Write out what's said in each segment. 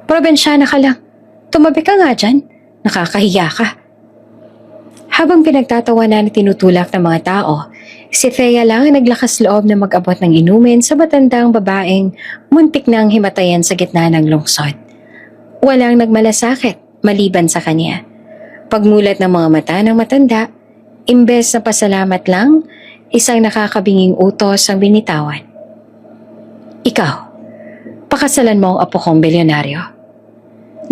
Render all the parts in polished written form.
Probinsyana ka lang. Tumabi ka nga dyan. Nakakahiya ka. Habang pinagtatawanan at tinutulak ng mga tao, si Thea lang ang naglakas loob na mag-abot ng inumin sa matandang babaeng muntik nang himatayan sa gitna ng lungsod. Walang nagmalasakit maliban sa kanya. Pagmulat ng mga mata ng matanda, imbes na pasalamat lang, isang nakakabinging utos ang binitawan. Ikaw, pakasalan mo ang apo kong bilyonaryo.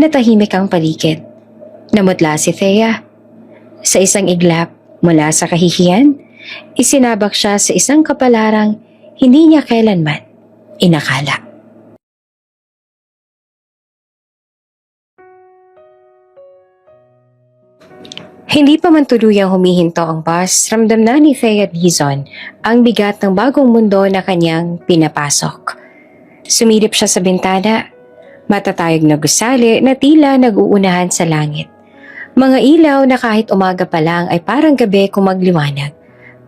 Natahimik ang paligid. Namutla si Thea. Sa isang iglap mula sa kahihiyan, isinabak siya sa isang kapalarang hindi niya kailanman inakala. Hindi pa man tuluyang humihinto ang bus, ramdam na ni Thea Dizon ang bigat ng bagong mundo na kanyang pinapasok. Sumilip siya sa bintana, matatayog na gusali na tila nag-uunahan sa langit. Mga ilaw na kahit umaga pa lang ay parang gabi kung magliwanag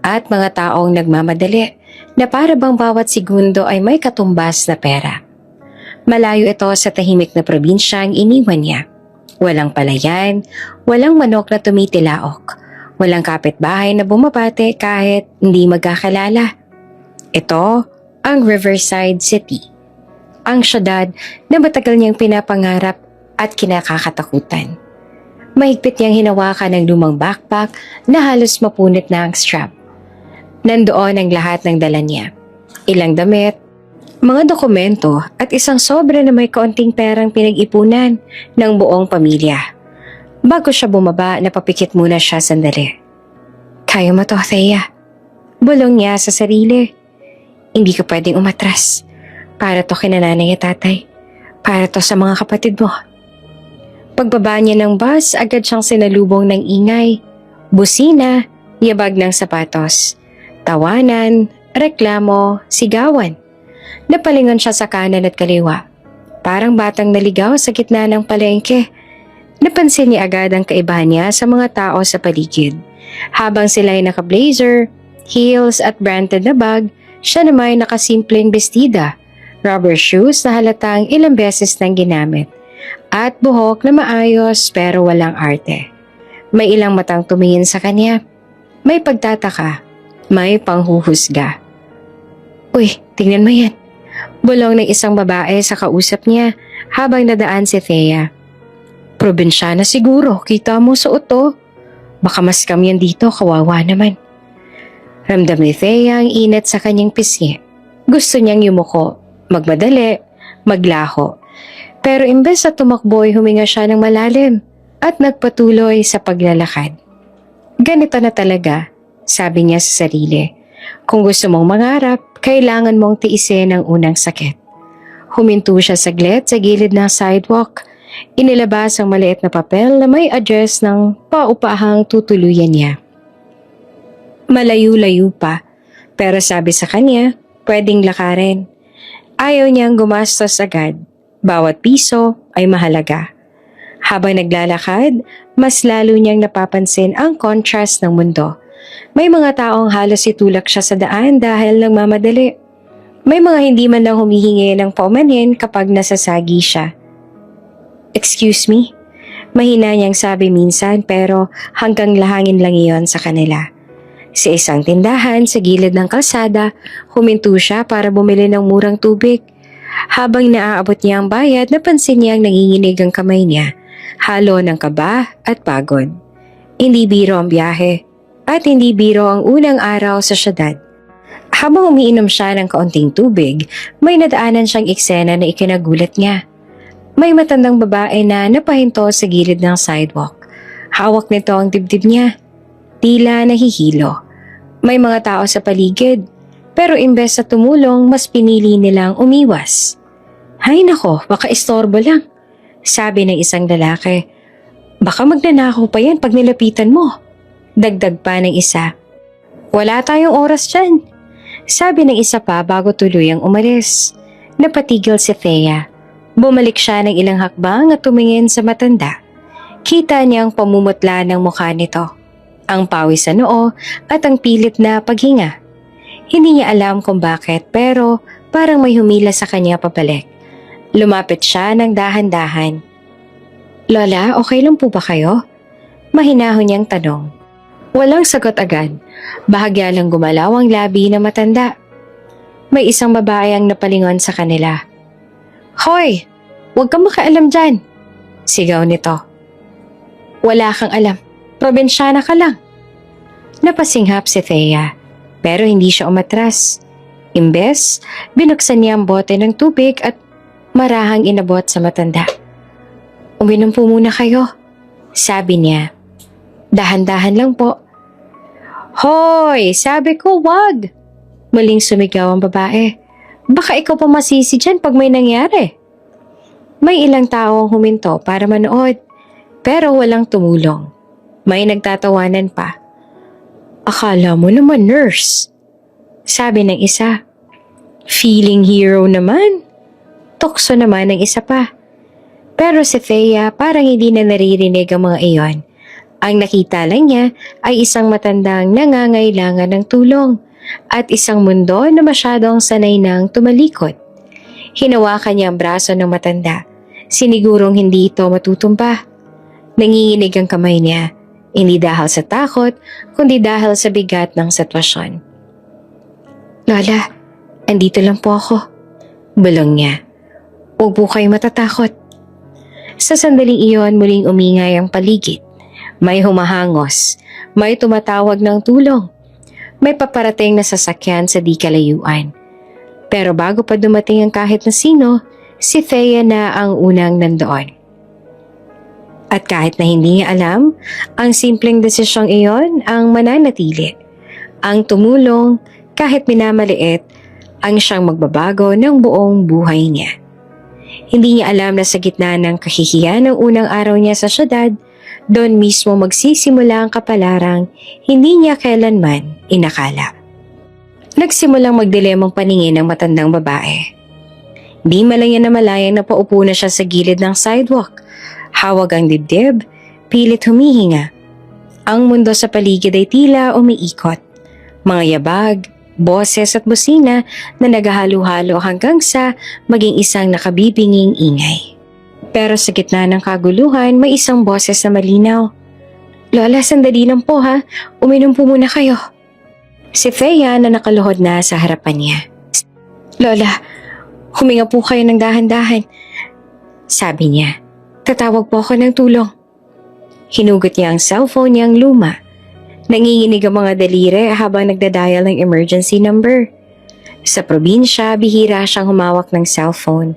at mga taong nagmamadali na para bang bawat segundo ay may katumbas na pera. Malayo ito sa tahimik na probinsyang iniwan niya. Walang palayan, walang manok na tumitilaok, walang kapitbahay na bumabate kahit hindi magkakalala. Ito ang Riverside City, ang syudad na matagal niyang pinapangarap at kinakakatakutan. Mahigpit niyang hinawakan ng lumang backpack na halos mapunit na ang strap. Nandoon ang lahat ng dala niya. Ilang damit, mga dokumento at isang sobra na may kaunting perang pinag-ipunan ng buong pamilya. Bago siya bumaba, napapikit muna siya sandali. Kaya mo to, Thea. Bulong niya sa sarili. Hindi ka pwedeng umatras. Para to kina nanay at tatay. Para to sa mga kapatid mo. Pagbaba niya ng bus, agad siyang sinalubong ng ingay, busina, yabag ng sapatos, tawanan, reklamo, sigawan. Napalingon siya sa kanan at kaliwa, parang batang naligaw sa gitna ng palengke. Napansin niya agad ang kaibahan niya sa mga tao sa paligid. Habang sila ay naka-blazer, heels at branded na bag, siya naman ay nakasimpleng bestida, rubber shoes na halatang ilang beses nang ginamit. At buhok na maayos pero walang arte. May ilang matang tumingin sa kanya. May pagtataka, may panghuhusga. Uy, tingnan mo yan. Bulong ng isang babae sa kausap niya habang nadaan si Thea. Probinsyana siguro, kita mo suot to. Baka mas kam yan dito, kawawa naman. Ramdam ni Thea ang init sa kanyang pisngi. Gusto niyang yumuko, magmadali, maglaho. Pero imbes na tumakbo ay huminga siya ng malalim at nagpatuloy sa paglalakad. Ganito na talaga, sabi niya sa sarili. Kung gusto mong mangarap, kailangan mong tiisin ang unang sakit. Huminto siya saglit sa gilid ng sidewalk. Inilabas ang maliit na papel na may address ng paupahang tutuluyan niya. Malayo-layo pa, pero sabi sa kanya, pwedeng lakarin. Ayaw niyang gumastos agad. Bawat piso ay mahalaga. Habang naglalakad, mas lalo niyang napapansin ang contrast ng mundo. May mga taong halos itulak siya sa daan dahil nagmamadali. May mga hindi man lang humihingi ng paumanhin kapag nasasagi siya. Excuse me? Mahina niyang sabi minsan pero hanggang lahangin lang iyon sa kanila. Sa isang tindahan sa gilid ng kalsada, huminto siya para bumili ng murang tubig. Habang naaabot niya ang bayad, napansin niyang nanginginig ang kamay niya, halo ng kaba at pagod. Hindi biro ang biyahe, at hindi biro ang unang araw sa syudad. Habang umiinom siya ng kaunting tubig, may nadaanan siyang eksena na ikinagulat niya. May matandang babae na napahinto sa gilid ng sidewalk. Hawak nito ang dibdib niya. Tila nahihilo. May mga tao sa paligid. Pero imbes na tumulong, mas pinili nilang umiwas. Hay nako, baka istorbo lang, sabi ng isang lalaki. Baka magnanakaw pa yan pag nilapitan mo. Dagdag pa ng isa. Wala tayong oras dyan, sabi ng isa pa bago tuluyang umalis. Napatigil si Thea. Bumalik siya ng ilang hakbang at tumingin sa matanda. Kita niyang pamumutla ng mukha nito, ang pawis sa noo at ang pilit na paghinga. Hindi niya alam kung bakit pero parang may humila sa kanya pabalik. Lumapit siya ng dahan-dahan. Lola, okay lang po ba kayo? Mahinahon niyang tanong. Walang sagot agad. Bahagya lang gumalaw ang labi na matanda. May isang babae ang napalingon sa kanila. Hoy! Huwag kang makialam dyan! Sigaw nito. Wala kang alam. Probinsyana ka lang. Napasinghap si Thea, pero hindi siya umatras. Imbes, binuksan niya ang bote ng tubig at marahang inabot sa matanda. Uminom po muna kayo, sabi niya. Dahan-dahan lang po. Hoy! Sabi ko wag! Muling sumigaw ang babae. Baka ikaw pa masisi dyan pag may nangyari. May ilang tao ang huminto para manood, pero walang tumulong. May nagtatawanan pa. Akala mo naman nurse, sabi ng isa. Feeling hero naman. Tukso naman ng isa pa. Pero si Thea parang hindi na naririnig ang mga iyon. Ang nakita lang niya ay isang matandang nangangailangan ng tulong at isang mundo na masyadong sanay nang tumalikod. Hinawakan niya ang braso ng matanda. Sinigurong hindi ito matutumba. Nanginginig ang kamay niya. Hindi dahil sa takot, kundi dahil sa bigat ng sitwasyon. Lola, andito lang po ako. Bulong niya. Huwag po kayo matatakot. Sa sandaling iyon, muling umingay ang paligid. May humahangos. May tumatawag ng tulong. May paparating na sasakyan sa di kalayuan. Pero bago pa dumating ang kahit na sino, si Thea na ang unang nandoon. At kahit na hindi niya alam, ang simpleng desisyong iyon ang mananatili. Ang tumulong, kahit minamaliit, ang siyang magbabago ng buong buhay niya. Hindi niya alam na sa gitna ng kahihiyan ng unang araw niya sa syudad, doon mismo magsisimula ang kapalarang hindi niya kailanman inakala. Nagsimulang magdilim ang paningin ng matandang babae. Di malaya na malayang napaupo na siya sa gilid ng sidewalk. Hawag ang dibdib, pilit humihinga. Ang mundo sa paligid ay tila umiikot. Mga yabag, boses at busina na naghahalo-halo hanggang sa maging isang nakabibinging ingay. Pero sa gitna ng kaguluhan, may isang boses na malinaw. Lola, sandali lang po ha. Uminom po muna kayo. Si Thea na nakaluhod na sa harapan niya. Lola, huminga po kayo ng dahan-dahan. Sabi niya. Tatawag po ako ng tulong. Hinugot niya ang cellphone niyang luma. Nanginginig ang mga daliri habang nagdadial ng emergency number. Sa probinsya, bihira siyang humawak ng cellphone.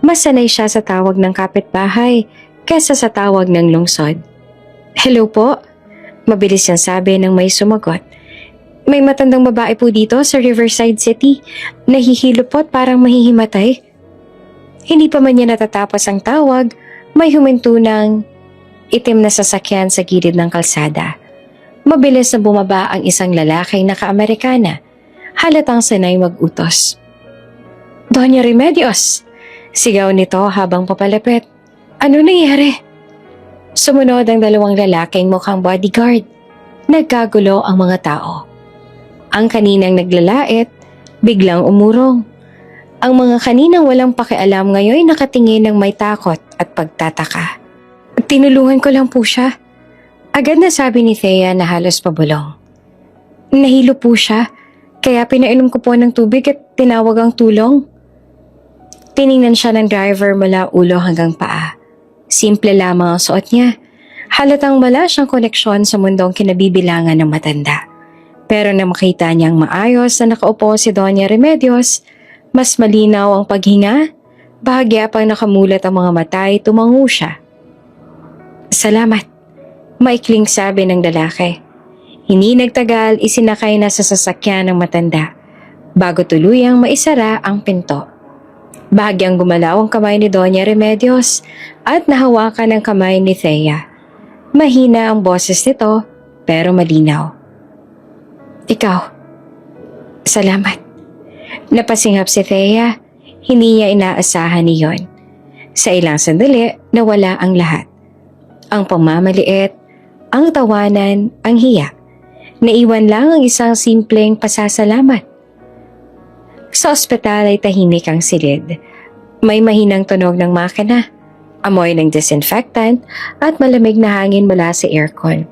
Mas sanay siya sa tawag ng kapitbahay kesa sa tawag ng lungsod. Hello po? Mabilis siyang sabi nang may sumagot. May matandang babae po dito sa Riverside City. Nahihilupot parang mahihimatay. Hindi pa man niya natatapos ang tawag, may huminto ng itim na sasakyan sa gilid ng kalsada. Mabilis na bumaba ang isang lalaking naka-Amerikana. Halatang sanay mag-utos. Doña Remedios! Sigaw nito habang papalapit. Ano nangyari? Sumunod ang dalawang lalaking mukhang bodyguard. Nagkagulo ang mga tao. Ang kaninang naglalait, biglang umurong. Ang mga kaninang walang pakialam ngayon nakatingin ng may takot at pagtataka. Tinulungan ko lang po siya. Agad na sabi ni Thea na halos pabulong. Nahilo po siya, kaya pinainom ko po ng tubig at tinawag ang tulong. Tiningnan siya ng driver mula ulo hanggang paa. Simple lamang ang suot niya. Halatang wala siyang koneksyon sa mundong kinabibilangan ng matanda. Pero na makita niyang maayos na nakaupo si Doña Remedios, mas malinaw ang paghinga, bahagya pang nakamulat ang mga mata ay tumango siya. Salamat, maikling sabi ng lalaki. Hindi nagtagal, isinakay na sa sasakyan ng matanda, bago tuluyang maisara ang pinto. Bahagyang gumalaw ang kamay ni Doña Remedios at nahawakan ang kamay ni Thea. Mahina ang boses nito, pero malinaw. Ikaw, salamat. Napasinghap si Thea, hindi niya inaasahan niyon. Sa ilang sandali, nawala ang lahat. Ang pamamaliit, ang tawanan, ang hiya. Naiwan lang ang isang simpleng pasasalamat. Sa ospital ay tahimik ang silid. May mahinang tunog ng makina, amoy ng disinfectant at malamig na hangin mula sa aircon.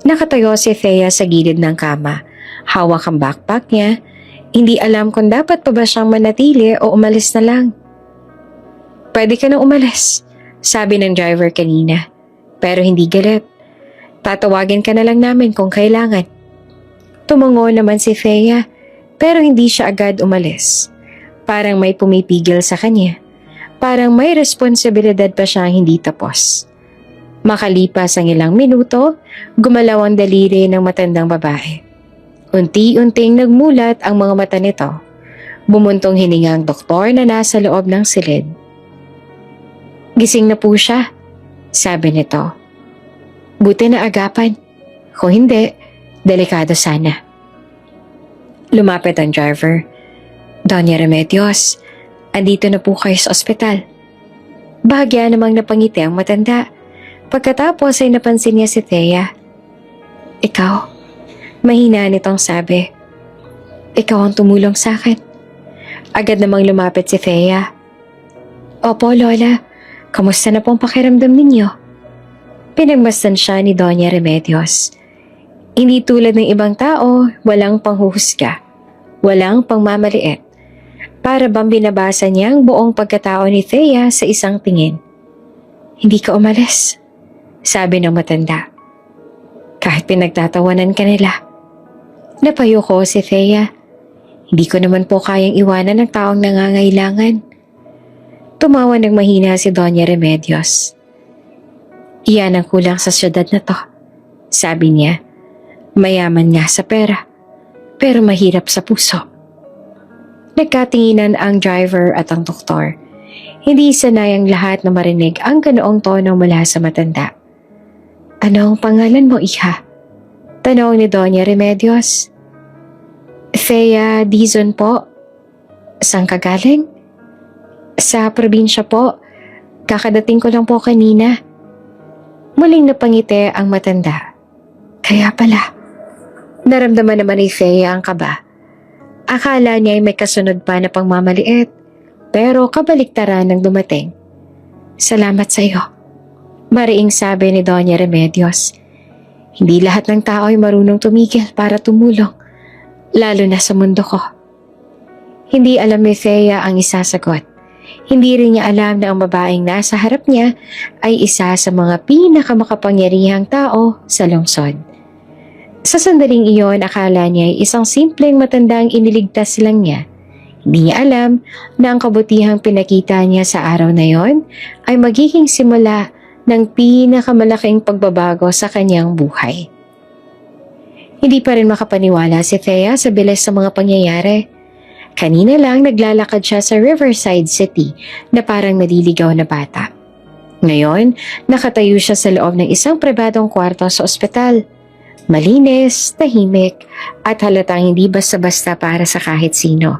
Nakatayo si Thea sa gilid ng kama, hawak ang backpack niya, hindi alam kung dapat pa ba siyang manatili o umalis na lang. Pwede ka na umalis, sabi ng driver kanina, pero hindi galit. Tatawagin ka na lang namin kung kailangan. Tumango naman si Thea, pero hindi siya agad umalis. Parang may pumipigil sa kanya. Parang may responsibilidad pa siyang hindi tapos. Makalipas ang ilang minuto, gumalaw ang daliri ng matandang babae. Unti-unting nagmulat ang mga mata nito. Bumuntong hininga ang doktor na nasa loob ng silid. Gising na po siya, sabi nito. Buti na agapan. Kung hindi, delikado sana. Lumapit ang driver. Doña Remedios, andito na po kayo sa ospital. Bahagya namang napangiti ang matanda. Pagkatapos ay napansin niya si Thea. Ikaw, mahina nitong sabi. Ikaw ang tumulong sa akin. Agad namang lumapit si Thea. Opo, Lola. Kamusta na pong pakiramdam ninyo? Pinagmasdan siya ni Doña Remedios. Hindi tulad ng ibang tao, walang panghuhusga, walang pangmamaliit. Para bang binabasa niya ang buong pagkatao ni Thea sa isang tingin. Hindi ka umalis, sabi ng matanda. Kahit pinagtatawanan ka nila. Napayo ko si Thea. Hindi ko naman po kayang iwanan ng taong nangangailangan. Tumawa ng mahina si Doña Remedios. Iyan ang kulang sa syudad na to, sabi niya. Mayaman nga sa pera, pero mahirap sa puso. Nagkatinginan ang driver at ang doktor. Hindi sanay ang lahat na marinig ang ganoong tono mula sa matanda. Ano ang pangalan mo, iha? Tanong ni Doña Remedios. Thea Dizon po. Saan ka galing? Sa probinsya po. Kakadating ko lang po kanina. Muling napangiti ang matanda. Kaya pala. Naramdaman naman ni Thea ang kaba. Akala niya ay may kasunod pa na pangmamaliit, pero kabaliktaran ng dumating. Salamat sa iyo. Mariing sabi ni Doña Remedios. Hindi lahat ng tao ay marunong tumigil para tumulong, lalo na sa mundo ko. Hindi alam ni Thea ang isasagot. Hindi rin niya alam na ang babaeng nasa harap niya ay isa sa mga pinakamakapangyarihang tao sa lungsod. Sa sandaling iyon, akala niya ay isang simpleng matandang iniligtas lang niya. Hindi niya alam na ang kabutihang pinakita niya sa araw na yon ay magiging simula ng pinakamalaking pagbabago sa kanyang buhay. Hindi pa rin makapaniwala si Thea sa bilis sa mga pangyayari. Kanina lang naglalakad siya sa Riverside City na parang naliligaw na bata. Ngayon, nakatayo siya sa loob ng isang pribadong kwarto sa ospital. Malinis, tahimik, at halatang hindi basta-basta para sa kahit sino.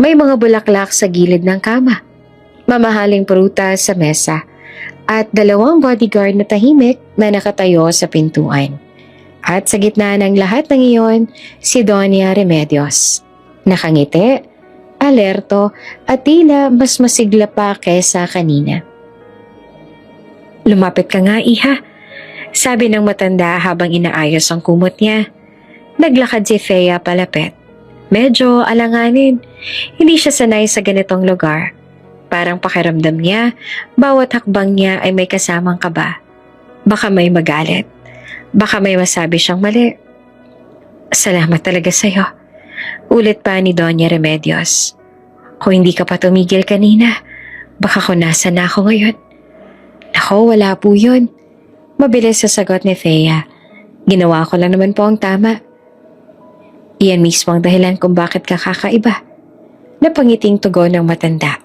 May mga bulaklak sa gilid ng kama, mamahaling prutas sa mesa, at 2 bodyguard na tahimik na nakatayo sa pintuan. At sa gitna ng lahat ng iyon, si Doña Remedios. Nakangiti, alerto, at tila mas masigla pa kesa kanina. Lumapit ka nga, iha, sabi ng matanda habang inaayos ang kumot niya. Naglakad si Thea palapit. Medyo alanganin. Hindi siya sanay sa ganitong lugar. Parang pakiramdam niya, bawat hakbang niya ay may kasamang kaba. Baka may magalit. Baka may masabi siyang mali. Salamat talaga sa'yo. Ulit pa ni Doña Remedios. Kung hindi ka pa tumigil kanina, baka kung nasa na ako ngayon. Nako, wala po yun. Mabilis sa sagot ni Thea. Ginawa ko lang naman po ang tama. Iyan mismo ang dahilan kung bakit ka kakaiba. Napangiting tugon ng matanda.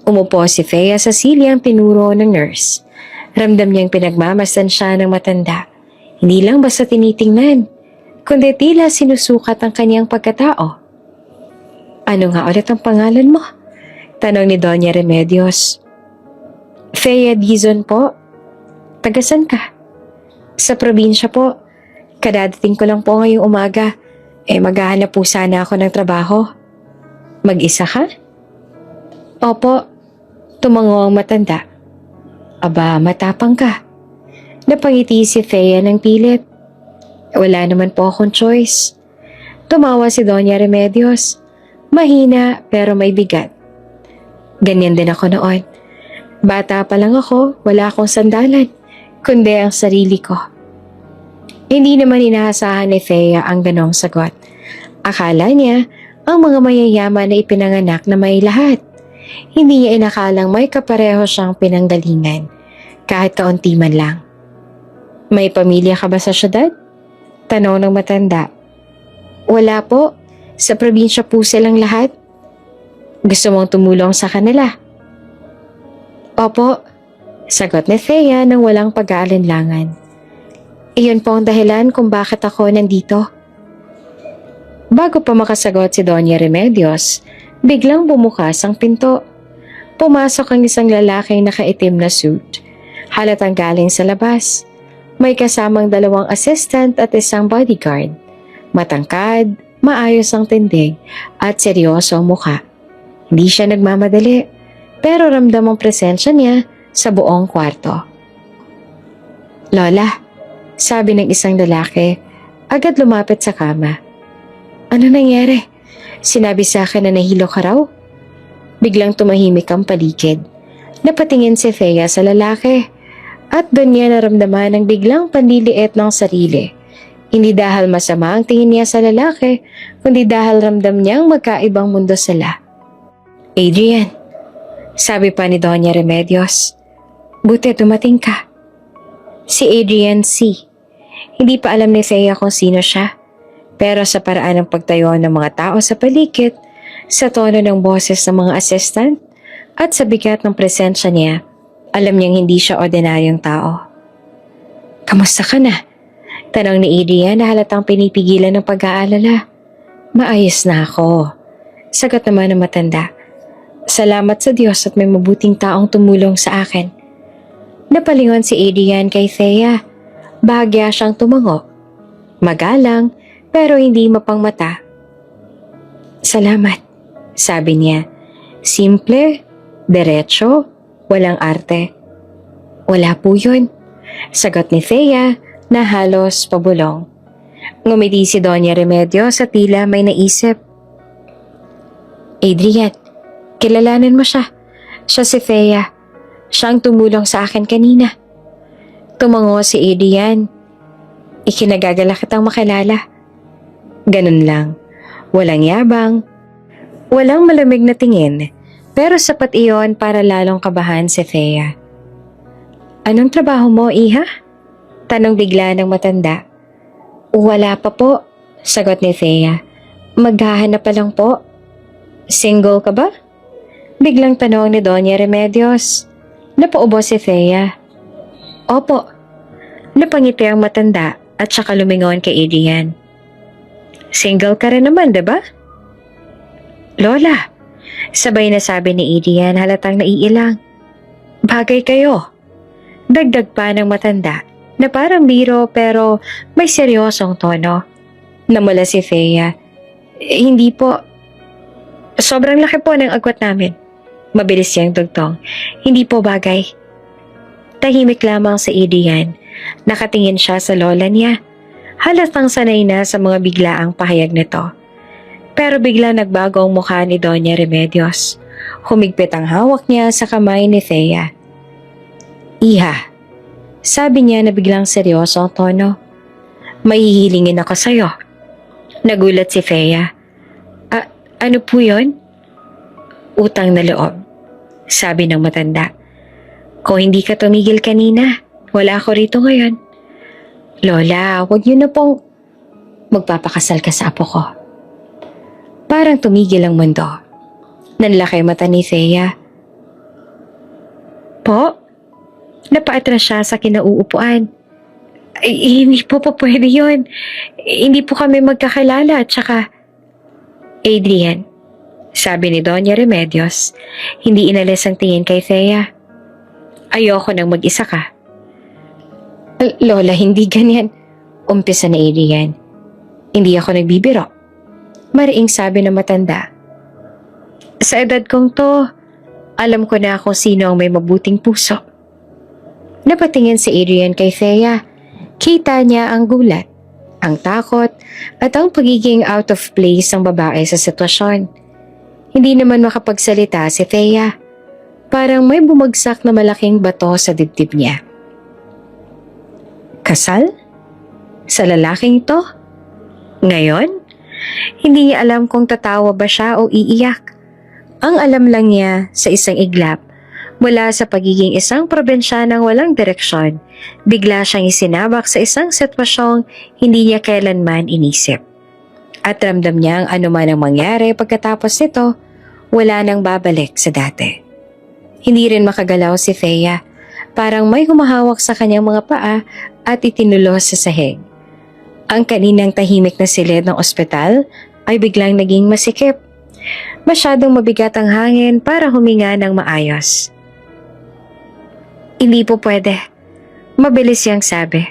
Umupo si Thea sa silyang tinuro ng nurse. Ramdam niyang pinagmamasdan siya ng matanda. Hindi lang basta tinitingnan, kundi tila sinusukat ang kanyang pagkatao. Ano nga ulit ang pangalan mo? Tanong ni Doña Remedios. Thea Dizon po. Tagasan ka? Sa probinsya po. Kadadating ko lang po ngayong umaga. Maghahanap po sana ako ng trabaho. Mag-isa ka? Opo, tumango ang matanda. Aba, matapang ka. Napangiti si Thea ng pilit. Wala naman po akong choice. Tumawa si Doña Remedios. Mahina pero may bigat. Ganyan din ako noon. Bata pa lang ako, wala akong sandalan, kundi ang sarili ko. Hindi naman inaasahan ni Thea ang ganong sagot. Akala niya ang mga mayayaman na ipinanganak na may lahat. Hindi niya inakalang may kapareho siyang pinanggalingan, kahit kaunti man lang. May pamilya ka ba sa syudad? Tanong ng matanda. Wala po, sa probinsya po silang lahat. Gusto mong tumulong sa kanila? Opo, sagot ni Thea nang walang pag-aalinlangan. Iyon po ang dahilan kung bakit ako nandito. Bago pa makasagot si Doña Remedios, biglang bumukas ang pinto. Pumasok ang isang lalaking nakaitim na suit. Halatang galing sa labas. May kasamang 2 assistant at isang bodyguard. Matangkad, maayos ang tindig at seryoso ang mukha. Hindi siya nagmamadali, pero ramdam ang presensya niya sa buong kwarto. Lola, sabi ng isang lalaki, agad lumapit sa kama. Ano nangyari? Sinabi sa akin na nahilo ka raw? Biglang tumahimik ang paligid. Napatingin si Thea sa lalaki at doon niya naramdaman ang biglang panliliit ng sarili. Hindi dahil masama ang tingin niya sa lalaki, kundi dahil ramdam niyang magkaibang mundo sila. Adrian, sabi pa ni Doña Remedios, buti dumating ka. Si Adrian C. Hindi pa alam ni Thea kung sino siya, pero sa paraan ng pagtayo ng mga tao sa paligid, sa tono ng boses ng mga assistant, at sa bigat ng presensya niya, alam niyang hindi siya ordinaryong tao. Kamusta ka na? Tanong ni Adrian na halatang pinipigilan ng pag-aalala. Maayos na ako. Sagot naman ng matanda. Salamat sa Diyos at may mabuting taong tumulong sa akin. Napalingon si Adrian kay Thea. Bahagya siyang tumango. Magalang pero hindi mapangmata. Salamat, sabi niya. Simple, diretso, walang arte. Wala po yun, sagot ni Thea na halos pabulong. Ngumiti si Doña Remedios sa tila may naisip. Adrian, kilalanin mo siya. Siya si Thea. Siya ang tumulong sa akin kanina. Tumango si Adrian. Ikinagagala kitang makilala. Ganun lang. Walang yabang. Walang malamig na tingin. Pero sapat iyon para lalong kabahan si Thea. Anong trabaho mo, Iha? Tanong bigla ng matanda. Wala pa po, sagot ni Thea. Maghahanap pa lang po. Single ka ba? Biglang tanong ni Doña Remedios. Napaubo si Thea. Opo. Napangiti ang matanda at saka lumingon kay Adrian. Single ka rin naman, diba? Lola, sabay na sabi ni Adrian halatang naiilang. Bagay kayo. Dagdag pa ng matanda na parang biro pero may seryosong tono. Namula si Thea. Hindi po. Sobrang laki po ng agwat namin. Mabilis siyang dugtong. Hindi po bagay. Tahimik lamang si Adrian. Nakatingin siya sa lola niya. Halatang sanay na sa mga biglaang pahayag nito. Pero bigla nagbago ang mukha ni Doña Remedios. Humigpit ang hawak niya sa kamay ni Thea. Iha, sabi niya na biglang seryoso ang tono. May hihilingin ako sa'yo. Nagulat si Thea. Ano po yun? Utang na loob, sabi ng matanda. Kung hindi ka tumigil kanina, wala ako rito ngayon. Lola, huwag niyo na pong magpapakasal ka sa apo ko. Parang tumigil ang mundo. Nanlaki mata ni Thea. Po? Napaatras siya sa kinauupuan. Hindi po pwede yun. Hindi po kami magkakilala at saka... Adrian, sabi ni Doña Remedios, hindi inalis ang tingin kay Thea. Ayoko nang mag-isa ka. Lola, hindi ganyan. Umpisa na Adrian. Hindi ako nagbibiro. Mariing sabi ng matanda. Sa edad kong to, Alam ko na kung sino ang may mabuting puso. Napatingin si Adrian kay Thea. Kita niya ang gulat, ang takot, at ang pagiging out of place ng babae sa sitwasyon. Hindi naman makapagsalita si Thea. Parang may bumagsak na malaking bato sa dibdib niya. Kasal? Sa lalaking ito? Ngayon? Hindi niya alam kung tatawa ba siya o iiyak. Ang alam lang niya sa isang iglap, mula sa pagiging isang probinsyanang walang direksyon, bigla siyang isinabak sa isang sitwasyong hindi niya kailanman inisip. At ramdam niya ang anuman ang mangyari pagkatapos nito, wala nang babalik sa dati. Hindi rin makagalaw si Thea, parang may humahawak sa kanyang mga paa at itinulos sa sahig. Ang kaninang tahimik na silid ng ospital ay biglang naging masikip. Masyadong mabigat ang hangin para huminga ng maayos. Hindi po pwede. Mabilis yang sabi.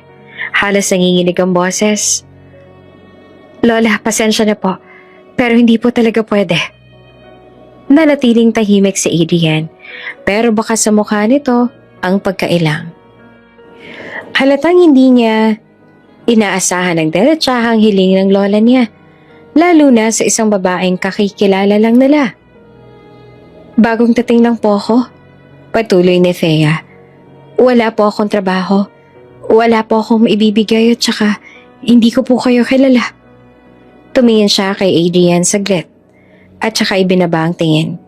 Halos nanginginig ang boses. Lola, pasensya na po. Pero hindi po talaga pwede. Nanatiling tahimik si Adrian, pero baka sa mukha nito ang pagkailang. Halatang hindi niya inaasahan ang diretsahang hiling ng lola niya, lalo na sa isang babaeng kakikilala lang nila. Bagong dating lang po ako, patuloy ni Thea. Wala po akong trabaho, wala po akong maibibigay at saka hindi ko po kayo kilala. Tumingin siya kay Adrian saglit at saka ibinaba ang tingin.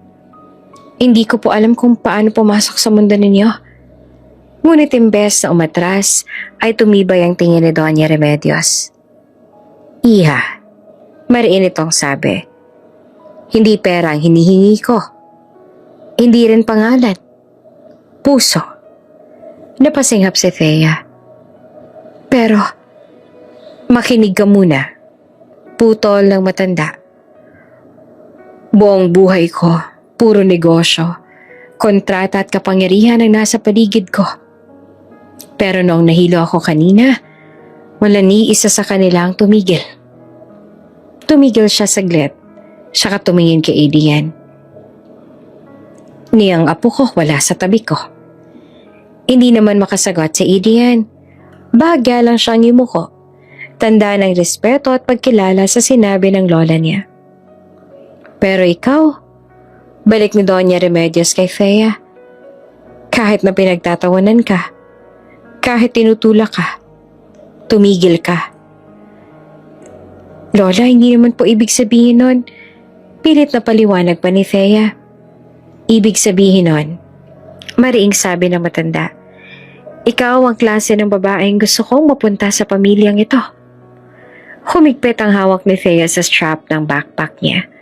Hindi ko po alam kung paano pumasok sa mundo ninyo. Ngunit imbes na umatras, ay tumibay ang tingin ni Doña Remedios. Iha, mariin itong sabi. Hindi pera ang hinihingi ko. Hindi rin pangalan. Puso. Napasinghap si Thea. Pero, makinig ka muna. Putol ng matanda. Buong buhay ko, puro negosyo, kontrata at kapangyarihan ang nasa paligid ko. Pero noong nahilo ako kanina, wala ni isa sa kanila ang tumigil. Tumigil siya saglit, saka tumingin kay Adrian. Niyang apo ko wala sa tabi ko. Hindi naman makasagot si Adrian. Bahagya lang siyang yumuko. Tanda ng respeto at pagkilala sa sinabi ng lola niya. Pero ikaw, balik ni Doña Remedios kay Thea. Kahit na pinagtatawanan ka, kahit tinutulak ka, tumigil ka. Lola, hindi naman po ibig sabihin nun. Pilit na paliwanag pa ni Thea. Ibig sabihin nun, mariing sabi ng matanda, ikaw ang klase ng babaeng gusto kong mapunta sa pamilyang ito. Humigpit ang hawak ni Thea sa strap ng backpack niya.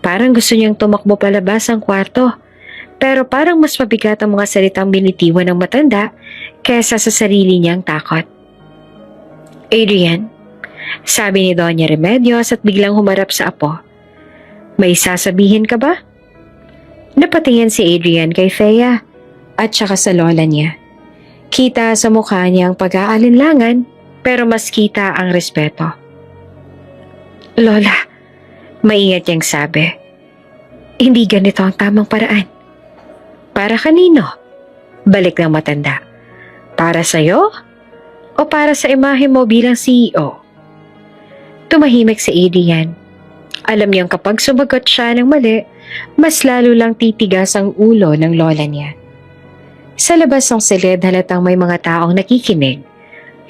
Parang gusto niyang tumakbo palabas ang kwarto, pero parang mas mabigat ang mga salitang binitiwan ng matanda kaysa sa sarili niyang takot. Adrian, sabi ni Doña Remedios at biglang humarap sa apo. May sasabihin ka ba? Napatingin si Adrian kay Thea at saka sa lola niya. Kita sa mukha niya ang pag-aalinlangan pero mas kita ang respeto. Lola, maingat niyang sabi. Hindi ganito ang tamang paraan. Para kanino? Balik ng matanda. Para sa'yo? O para sa imahe mo bilang CEO? Tumahimik si Adrian. Alam niyang kapag sumagot siya ng mali, mas lalo lang titigas ang ulo ng lola niya. Sa labas ng silid halatang may mga taong nakikinig.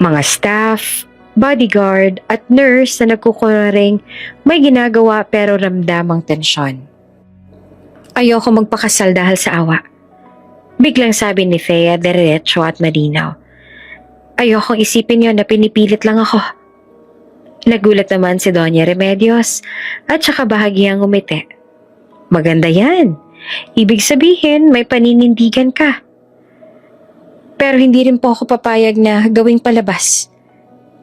Mga staff, bodyguard at nurse na nagkukunaring may ginagawa pero ramdamang tensyon. Ayoko magpakasal dahil sa awa. Biglang sabi ni Thea diretso at malinaw. Ayokong isipin yon na pinipilit lang ako. Nagulat naman si Doña Remedios at saka bahagyang umiti. Maganda yan. Ibig sabihin may paninindigan ka. Pero hindi rin po ako papayag na gawing palabas.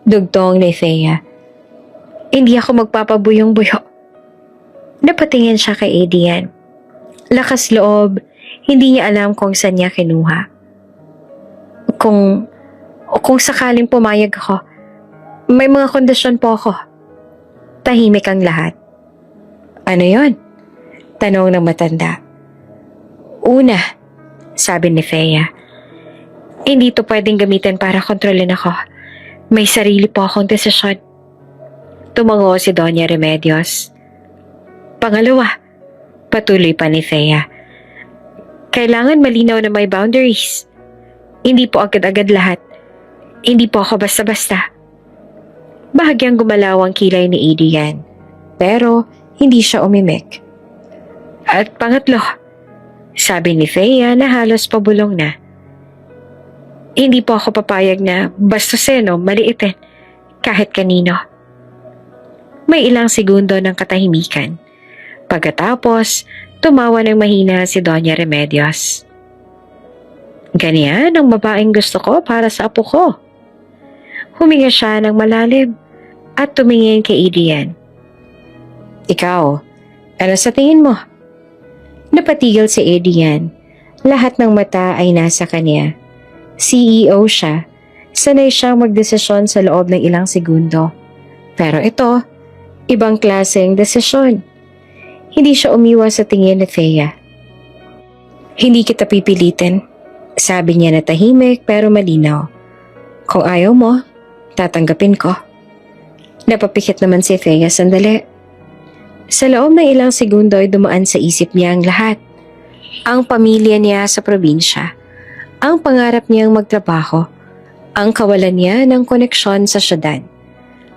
Dugtong ni Thea. Hindi ako magpapabuyong-buyo. Napatingin siya kay Adrian. Lakas loob, hindi niya alam kung saan niya kinuha. Kung sakaling pumayag ako, may mga kondisyon po ako. Tahimik ang lahat. Ano yon? Tanong ng matanda. Una, sabi ni Thea, hindi to pwedeng gamitin para kontrolin ako. May sarili po akong desisyon. Tumango si Doña Remedios. Pangalawa, patuloy pa ni Thea, kailangan malinaw na may boundaries. Hindi po agad-agad lahat. Hindi po ako basta-basta. Bahagyang gumalaw ang kilay ni Adrian, pero hindi siya umimik. At pangatlo, sabi ni Thea na halos pabulong na, hindi po ako papayag na bastusin o maliitin kahit kanino. May ilang segundo ng katahimikan. Pagkatapos, tumawa ng mahina si Doña Remedios. Ganyan ang babaeng gusto ko para sa apo ko. Huminga siya ng malalim at tumingin kay Adrian. Ikaw, ano sa tingin mo? Napatigil si Adrian. Lahat ng mata ay nasa kanya. CEO siya. Sanay siyang magdesisyon sa loob ng ilang segundo. Pero ito, ibang klaseng desisyon. Hindi siya umiwas sa tingin ni Thea. Hindi kita pipilitin, sabi niya na tahimik pero malinaw. Kung ayaw mo, tatanggapin ko. Napapikit naman si Thea sandali. Sa loob ng ilang segundo ay dumaan sa isip niya ang lahat. Ang pamilya niya sa probinsya, ang pangarap niyang magtrabaho, ang kawalan niya ng koneksyon sa syudad,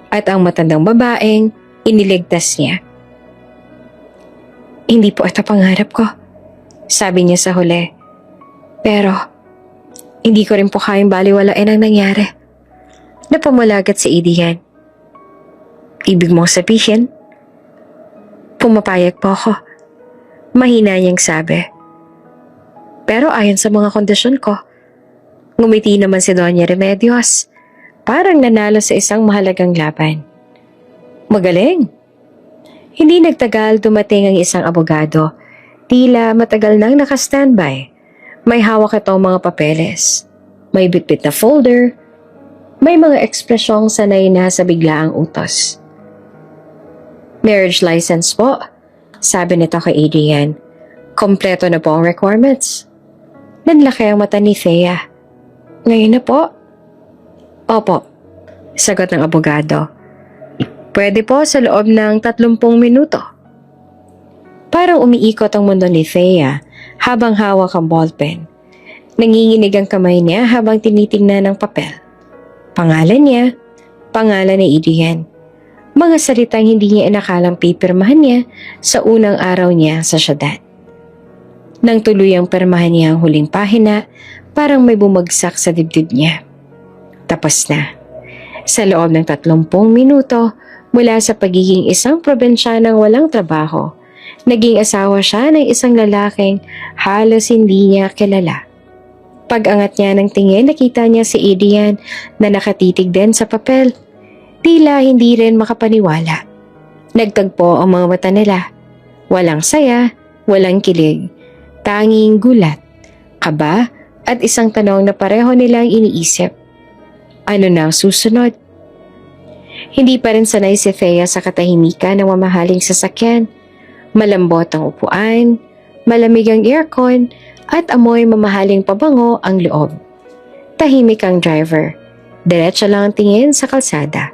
at ang matandang babaeng iniligtas niya. Hindi po ito pangarap ko, sabi niya sa huli. Pero, hindi ko rin po kayang baliwalain ang nangyari. Napamulagat si Adrian. Ibig mong sabihin? Pumapayag po ako. Mahina niyang sabi. Pero ayon sa mga kondisyon ko, ngumiti naman si Doña Remedios. Parang nanalo sa isang mahalagang laban. Magaling! Hindi nagtagal dumating ang isang abogado. Tila matagal nang naka-standby. May hawak itong mga papeles. May bitbit na folder. May mga ekspresyong sanay na sa biglaang utos. Marriage license po, sabi nito kay Adrian. Kompleto na po ang requirements. Nanlaki ang mata ni Thea. Ngayon na po? Opo, sagot ng abogado. Pwede po sa loob ng 30 minuto. Parang umiikot ang mundo ni Thea habang hawak ang ballpen. Nanginginig ang kamay niya habang tinitingnan ang papel. Pangalan niya, pangalan ni Adrian. Mga salitang hindi niya inakalang pipirmahan niya sa unang araw niya sa syudad. Nang tuluyang pirmahan niya ang huling pahina, parang may bumagsak sa dibdib niya. Tapos na. Sa loob ng 30 minuto, mula sa pagiging isang probinsyanang walang trabaho, naging asawa siya ng isang lalaking halos hindi niya kilala. Pag-angat niya ng tingin, nakita niya si Adrian na nakatitig din sa papel. Tila hindi rin makapaniwala. Nagtagpo ang mga mata nila. Walang saya, walang kilig. Tanging gulat, kaba at isang tanong na pareho nilang iniisip. Ano na ang susunod? Hindi pa rin sanay si Thea sa katahimikan ng mamahaling sasakyan. Malambot ang upuan, malamig ang aircon, at amoy mamahaling pabango ang loob. Tahimik ang driver. Diretso lang ang tingin sa kalsada.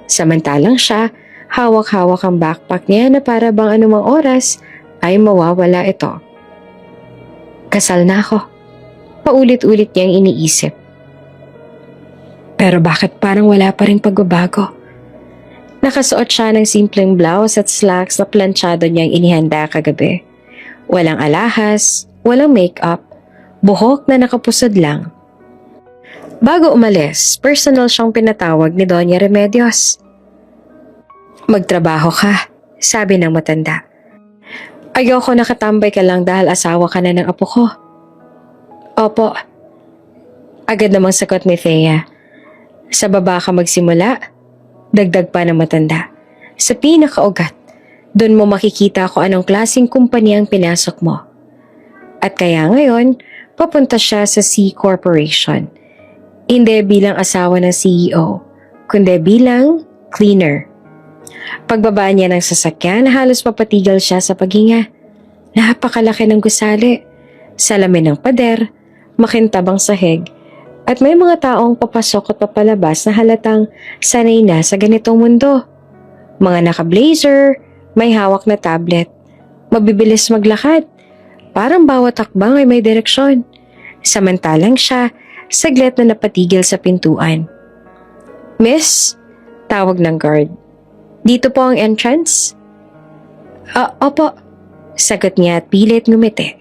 Samantalang siya, hawak-hawak ang backpack niya na para bang anumang oras ay mawawala ito. Kasal na ako. Paulit-ulit niyang iniisip. Pero bakit parang wala pa rin pagbabago? Nakasuot siya ng simpleng blouse at slacks na planchado niyang inihanda kagabi. Walang alahas, walang makeup, buhok na nakapusod lang. Bago umalis, personal siyang pinatawag ni Doña Remedios. Magtrabaho ka, sabi ng matanda. Ayoko nakatambay ka lang dahil asawa ka na ng apo ko. Opo. Agad namang sagot ni Thea. Sa baba ka magsimula? Dagdag pa ng matanda. Sa pinakaugat, doon mo makikita kung anong klaseng kumpanya ang pinasok mo. At kaya ngayon, papunta siya sa C Corporation. Hindi bilang asawa ng CEO, kundi bilang cleaner. Pagbaba niya ng sasakyan, halos mapatigal siya sa paghinga. Napakalaki ng gusali. salamin ng pader, makintabang sahig, at may mga taong papasok at papalabas na halatang sanay na sa ganitong mundo. Mga naka-blazer, may hawak na tablet, mabibilis maglakad, parang bawat takbang ay may direksyon. Samantalang siya, saglit na napatigil sa pintuan. "Miss?" tawag ng guard. "Dito po ang entrance?" Opo," sagot niya at pilit ngumiti.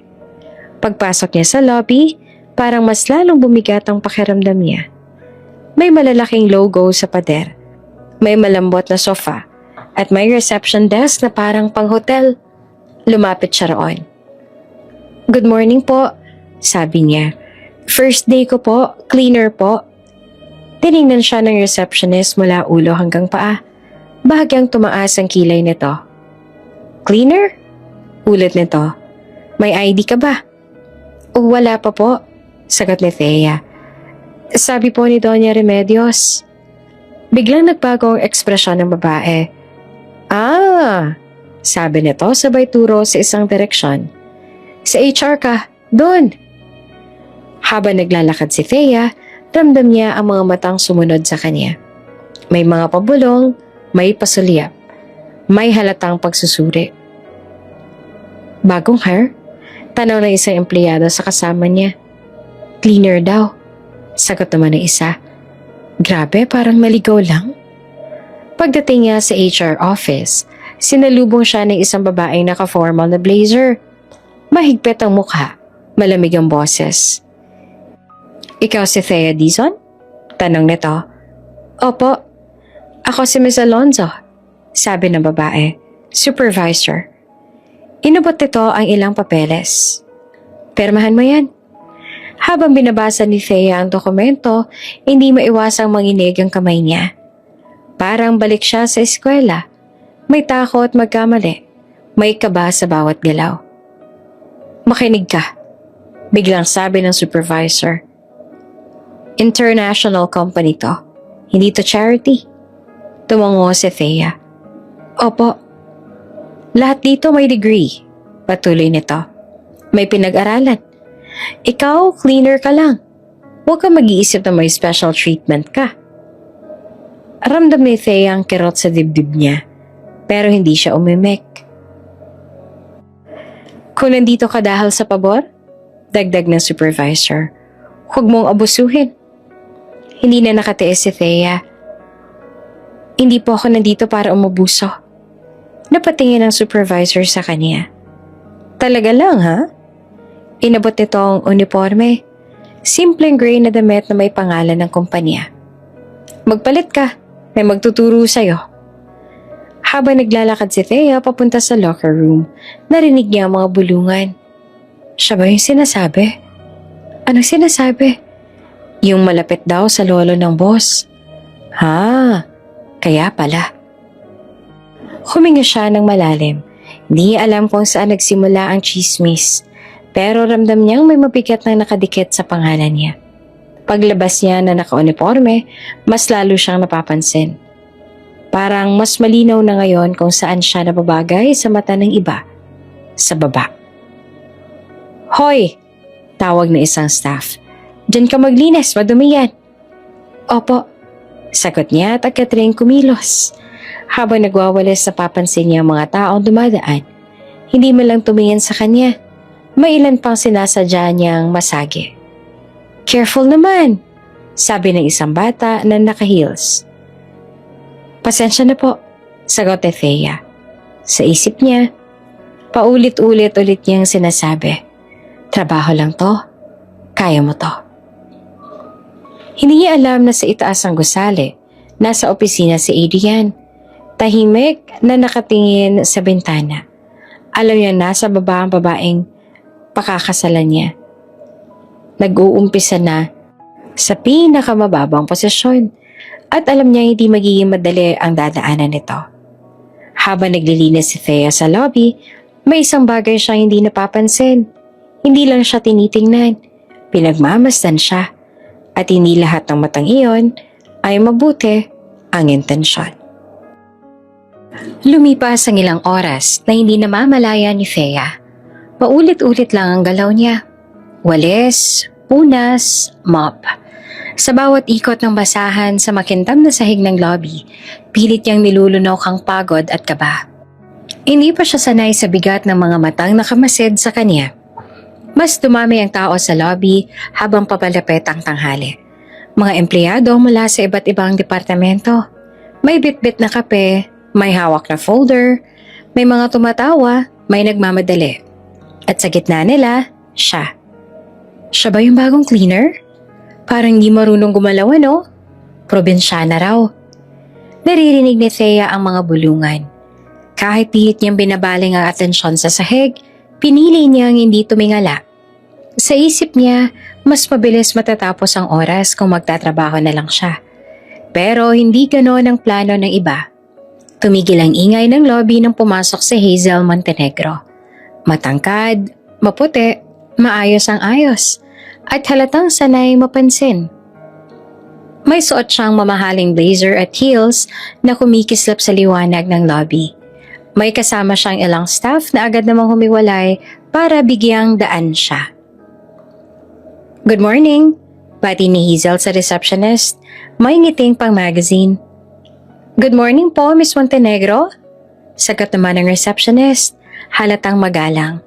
Pagpasok niya sa lobby, parang mas lalong bumigat ang pakiramdam niya. May malalaking logo sa pader, may malambot na sofa, at may reception desk na parang pang-hotel. Lumapit siya roon. "Good morning po," sabi niya. "First day ko po, cleaner po." Tiningnan siya ng receptionist mula ulo hanggang paa. Bahagyang tumaas ang kilay nito. "Cleaner?" ulit nito. "May ID ka ba?" "Wala pa po," sagot ni Thea. "Sabi po ni Doña Remedios." Biglang nagbago ang ekspresyon ng babae. "Ah," sabi nito sabay turo sa isang direksyon. "Sa HR ka, doon." Habang naglalakad si Thea, ramdam niya ang mga matang sumunod sa kanya. May mga pabulong, may pasulyap, may halatang pagsusuri. "Bagong hire?" tanong ng isang empleyado sa kasama niya. "Cleaner daw," sagot naman ng isa. Grabe, parang naligaw lang. Pagdating niya sa HR office, sinalubong siya ng isang babaeng naka-formal na blazer. Mahigpit ang mukha, malamig ang boses. "Ikaw si Thea Dizon?" tanong nito. "Opo, ako si Miss Alonzo," sabi ng babae. "Supervisor." Inabot nito ang ilang papeles. "Permahan mo yan." Habang binabasa ni Thea ang dokumento, hindi maiwasang manginig ang kamay niya. Parang balik siya sa eskwela. May takot magkamali. May kaba sa bawat galaw. "Makinig ka," biglang sabi ng supervisor. "International company to. Hindi to charity." Tumango si Thea. "Opo." "Lahat dito may degree," patuloy nito. "May pinag-aralan. Ikaw, cleaner ka lang. Huwag kang mag-iisip na may special treatment ka." Ramdam ni Thea ang kirot sa dibdib niya, pero hindi siya umimik. "Kung nandito ka dahil sa pabor," dagdag ng supervisor, "huwag mong abusuhin." Hindi na nakatiis si Thea. "Hindi po ako nandito para umubuso." Napatingin ang supervisor sa kanya. "Talaga lang, ha?" Inabot nito ang uniforme. Simpleng gray na damit na may pangalan ng kumpanya. "Magpalit ka, may magtuturo sa'yo." Habang naglalakad si Thea papunta sa locker room, narinig niya ang mga bulungan. Siya ba yung sinasabi? Anong sinasabi? Yung malapit daw sa lolo ng boss. Kaya pala. Huminga siya ng malalim. Hindi alam kung saan nagsimula ang chismis. Pero ramdam niyang may mabigat na nakadikit sa pangalan niya. Paglabas niya na naka-uniforme, mas lalo siyang napapansin. Parang mas malinaw na ngayon kung saan siya nababagay sa mata ng iba. Sa baba. "Hoy!" tawag ng isang staff. "Diyan ka maglinis, madumi yan." "Opo," sagot niya at agad-ring kumilos. Habang nagwawalis napapansin niya ang mga taong dumadaan, hindi man lang tumingin sa kanya. May ilan pang sinasadya niyang masagi. "Careful naman," sabi ng isang bata na naka-heels. "Pasensya na po," sagot ni Thea. Sa isip niya, paulit-ulit niyang sinasabi, "Trabaho lang to, kaya mo to." Hindi niya alam na sa itaas ng gusali, nasa opisina si Adrian. Tahimik na nakatingin sa bintana. Alam niya nasa baba ang babaeng pakakasalan niya. Nag-uumpisa na sa pinakamababang posisyon at alam niya hindi magiging madali ang dadaanan nito. Habang naglilinis si Thea sa lobby, may isang bagay siyang hindi napapansin. Hindi lang siya tinitingnan, pinagmamasdan siya at hindi lahat ng matang iyon ay mabuti ang intensyon. Lumipas ang ilang oras na hindi namamalaya ni Thea. Paulit-ulit lang ang galaw niya. Walis, punas, mop. Sa bawat ikot ng basahan sa makintab na sahig ng lobby, pilit niyang nilulunok ang pagod at kaba. Hindi pa siya sanay sa bigat ng mga matang nakamasid sa kanya. Mas dumami ang tao sa lobby habang papalapit ang tanghali. Mga empleyado mula sa iba't ibang departamento. May bitbit na kape, may hawak na folder, may mga tumatawa, may nagmamadali. At sa gitna nila, siya. Siya ba yung bagong cleaner? Parang di marunong gumalaw, ano? Probinsyana raw. Naririnig ni Thea ang mga bulungan. Kahit pilit niyang binabaling ang atensyon sa sahig, pinili niyang hindi tumingala. Sa isip niya, mas mabilis matatapos ang oras kung magtatrabaho na lang siya. Pero hindi ganoon ang plano ng iba. Tumigil ang ingay ng lobby nang pumasok si Hazel Montenegro. Matangkad, maputi, maayos ang ayos, at halatang sanay mapansin. May suot siyang mamahaling blazer at heels na kumikislap sa liwanag ng lobby. May kasama siyang ilang staff na agad namang humiwalay para bigyang daan siya. "Good morning," bati ni Hazel sa receptionist, may ngiting pang magazine. "Good morning po, Miss Montenegro," sagot naman ng receptionist, halatang magalang.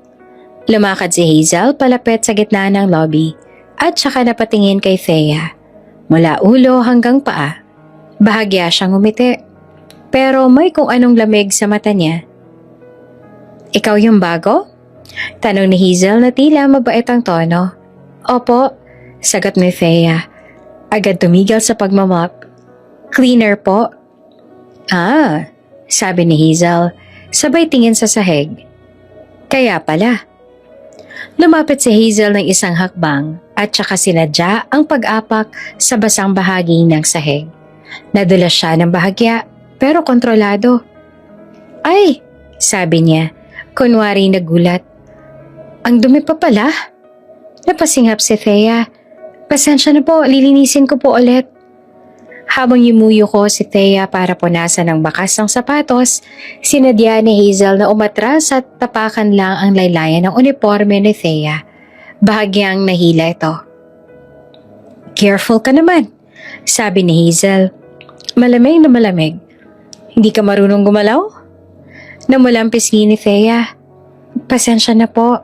Lumakad si Hazel palapit sa gitna ng lobby at saka napatingin kay Thea. Mula ulo hanggang paa, bahagya siyang umiti. Pero may kung anong lamig sa mata niya. "Ikaw yung bago?" tanong ni Hazel na tila mabait ang tono. "Opo," sagot ni Thea. Agad tumigil sa pagmamop. "Cleaner po." "Ah," sabi ni Hazel, sabay tingin sa sahig. "Kaya pala." Lumapit si Hazel ng isang hakbang at saka sinadya ang pag-apak sa basang bahagi ng sahig. Nadulas siya ng bahagya pero kontrolado. "Ay," sabi niya, kunwari nagulat. "Ang dumi pa pala." Napasinghap si Thea. "Pasensya na po, lilinisin ko po ulit." Habang yumuyuko si Thea para punasan ang bakas ng sapatos, sinadya ni Hazel na umatras at tapakan lang ang laylayan ng uniforme ni Thea. Bahagyang nahila ito. "Careful ka naman," sabi ni Hazel. Malamig na malamig. "Hindi ka marunong gumalaw?" Namulang pisngi ni Thea. "Pasensya na po."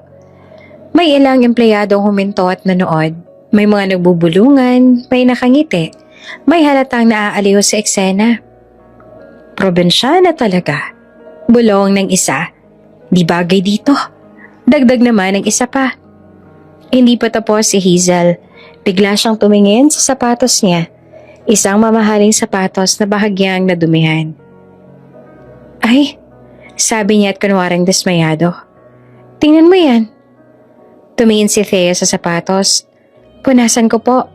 May ilang empleyadong huminto at nanood. May mga nagbubulungan, may nakangiti. May halatang naaaliw sa eksena. Probinsyana talaga. Bulong ng isa. Di bagay dito. Dagdag naman ng isa pa. Hindi pa tapos si Hazel. Bigla siyang tumingin sa sapatos niya. Isang mamahaling sapatos na bahagyang nadumihan. "Ay," sabi niya at kunwaring dismayado. "Tingnan mo yan." Tumingin si Thea sa sapatos. "Punasan ko po."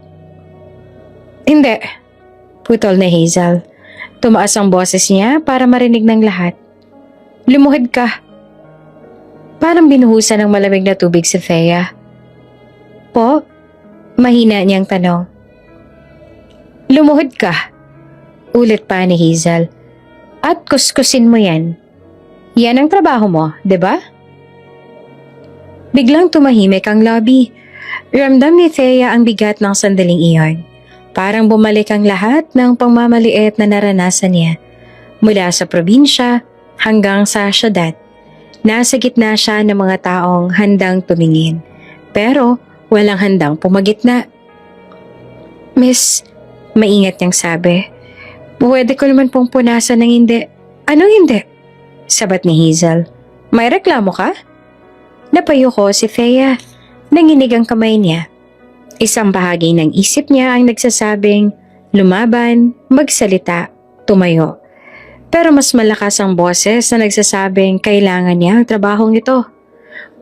"Hindi," putol ni Hazel. Tumaas ang boses niya para marinig ng lahat. "Lumuhod ka." Parang binuhusan ng malamig na tubig si Thea. "Po?" mahina niyang tanong. "Lumuhod ka," ulit pa ni Hazel. "At kuskusin mo yan. Yan ang trabaho mo, 'di ba?" Biglang tumahimik ang lobby. Ramdam ni Thea ang bigat ng sandaling iyon. Parang bumalik ang lahat ng pangmamaliit na naranasan niya. Mula sa probinsya hanggang sa syudad. Nasa gitna siya ng mga taong handang tumingin. Pero walang handang pumagitna. "Miss," maingat niyang sabi, "pwede ko naman pong punasan ng hindi." "Anong hindi?" sabat ni Hazel. "May reklamo ka?" Napayuko si Thea. Nanginig ang kamay niya. Isang bahagi ng isip niya ang nagsasabing lumaban, magsalita, tumayo. Pero mas malakas ang boses na nagsasabing kailangan niya ang trabahong ito.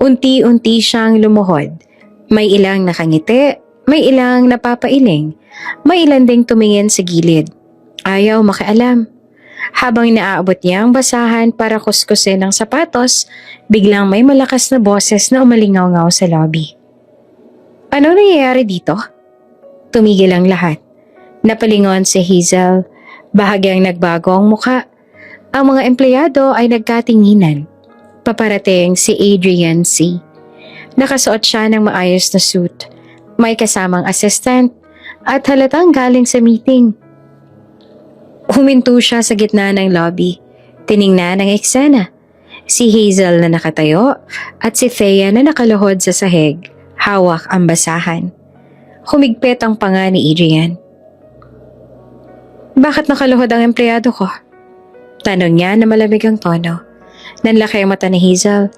Unti-unti siyang lumuhod. May ilang nakangiti, may ilang napapailing, may ilan ding tumingin sa gilid. Ayaw makialam. Habang naaabot niya ang basahan para kuskusin ng sapatos, biglang may malakas na boses na umalingaw-ngaw sa lobby. "Ano nangyayari dito?" Tumigil ang lahat. Napalingon si Hazel. Bahagyang nagbago ang muka. Ang mga empleyado ay nagkatinginan. Paparating si Adrian C. Nakasuot siya ng maayos na suit. May kasamang assistant at halatang galing sa meeting. Huminto siya sa gitna ng lobby. Tiningnan ang eksena. Si Hazel na nakatayo at si Thea na nakaluhod sa sahig, hawak ang basahan. Humigpit ang panga ni Adrian. Bakit nakaluhod ang empleyado ko? Tanong niya na malamig ang tono. Nanlaki ang mata ni Hazel.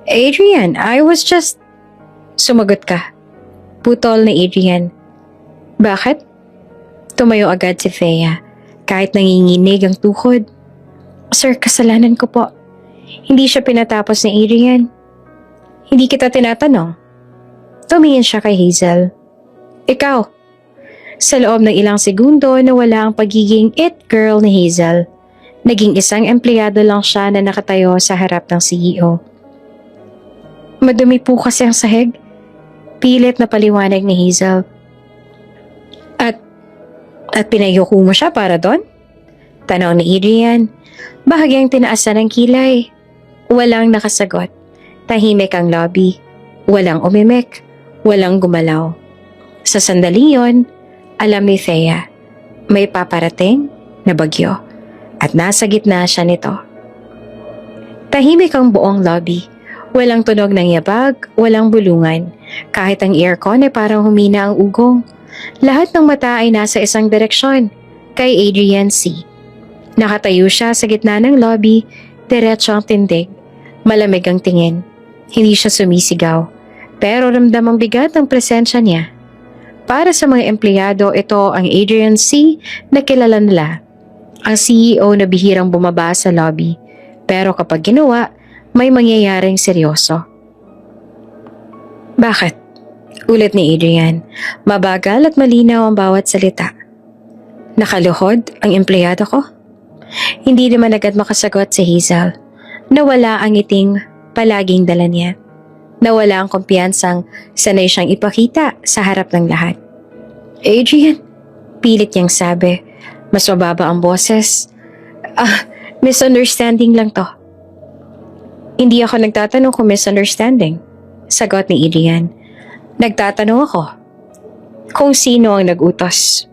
Adrian, I was just... Sumagot ka. Putol ni Adrian. Bakit? Tumayo agad si Thea, kahit nanginginig ang tuhod. Sir, kasalanan ko po. Hindi siya pinatapos ni Adrian. Hindi kita tinatanong. Tumingin siya kay Hazel. Ikaw. Sa loob ng ilang segundo nawala ang pagiging it girl ni Hazel. Naging isang empleyado lang siya na nakatayo sa harap ng CEO. Madumi po kasi ang sahig. Pilit na paliwanag ni Hazel. At pinayuko mo siya para doon? Tanong ni Adrian. Bahagyang tinaasan ng kilay. Walang nakasagot. Tahimik ang lobby. Walang umimik. Walang gumalaw. Sa sandali yon, alam ni Thea, may paparating na bagyo. At nasa gitna siya nito. Tahimik ang buong lobby. Walang tunog ng yabag, walang bulungan. Kahit ang aircon ay parang humina ang ugong. Lahat ng mata ay nasa isang direksyon, kay Adrian C. Nakatayo siya sa gitna ng lobby, diretso ang tindig. Malamig ang tingin. Hindi siya sumisigaw, pero ramdam ang bigat ng presensya niya. Para sa mga empleyado, ito ang Adrian C. na kilala nila. Ang CEO na bihirang bumaba sa lobby, pero kapag ginawa, may mangyayaring seryoso. Bakit? Ulit ni Adrian. Mabagal at malinaw ang bawat salita. Nakaluhod ang empleyado ko? Hindi naman agad makasagot si Hazel. Nawala ang ngiting palaging dala niya. Nawala ang kumpiyansang sanay siyang ipakita sa harap ng lahat. Adrian, pilit niyang sabi. Mas mababa ang boses. Misunderstanding lang to. Hindi ako nagtatanong kung misunderstanding. Sagot ni Adrian. Nagtatanong ako kung sino ang nag-utos.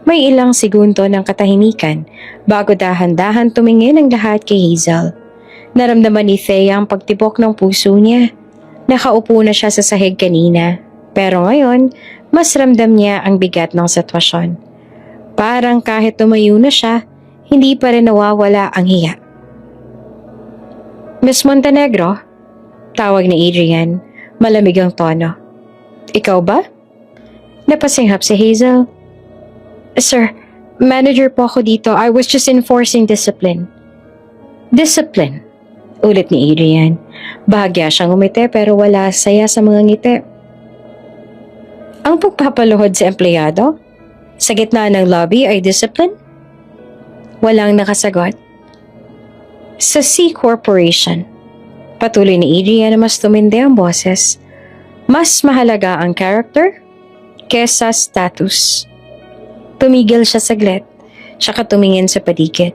May ilang segundo ng katahimikan bago dahan-dahan tumingin ang lahat kay Hazel. Naramdaman ni Thea ang pagtibok ng puso niya. Nakaupo na siya sa sahig kanina, pero ngayon mas ramdam niya ang bigat ng sitwasyon. Parang kahit tumayo na siya, hindi pa rin nawawala ang hiya. Miss Montenegro? Tawag ni Adrian. Malamig ang tono. Ikaw ba? Napasinghap si Hazel. Sir, manager po ako dito. I was just enforcing discipline. Discipline? Ulit ni Adrian. Bahagya siyang umiti pero wala saya sa mga ngiti. Ang pagpapaluhod sa empleyado? Sa gitna ng lobby ay discipline? Walang nakasagot. Sa C Corporation, patuloy ni Adrian na mas tumindi ang boses. Mas mahalaga ang character kesa status. Tumigil siya saglit, tsaka tumingin sa paligid.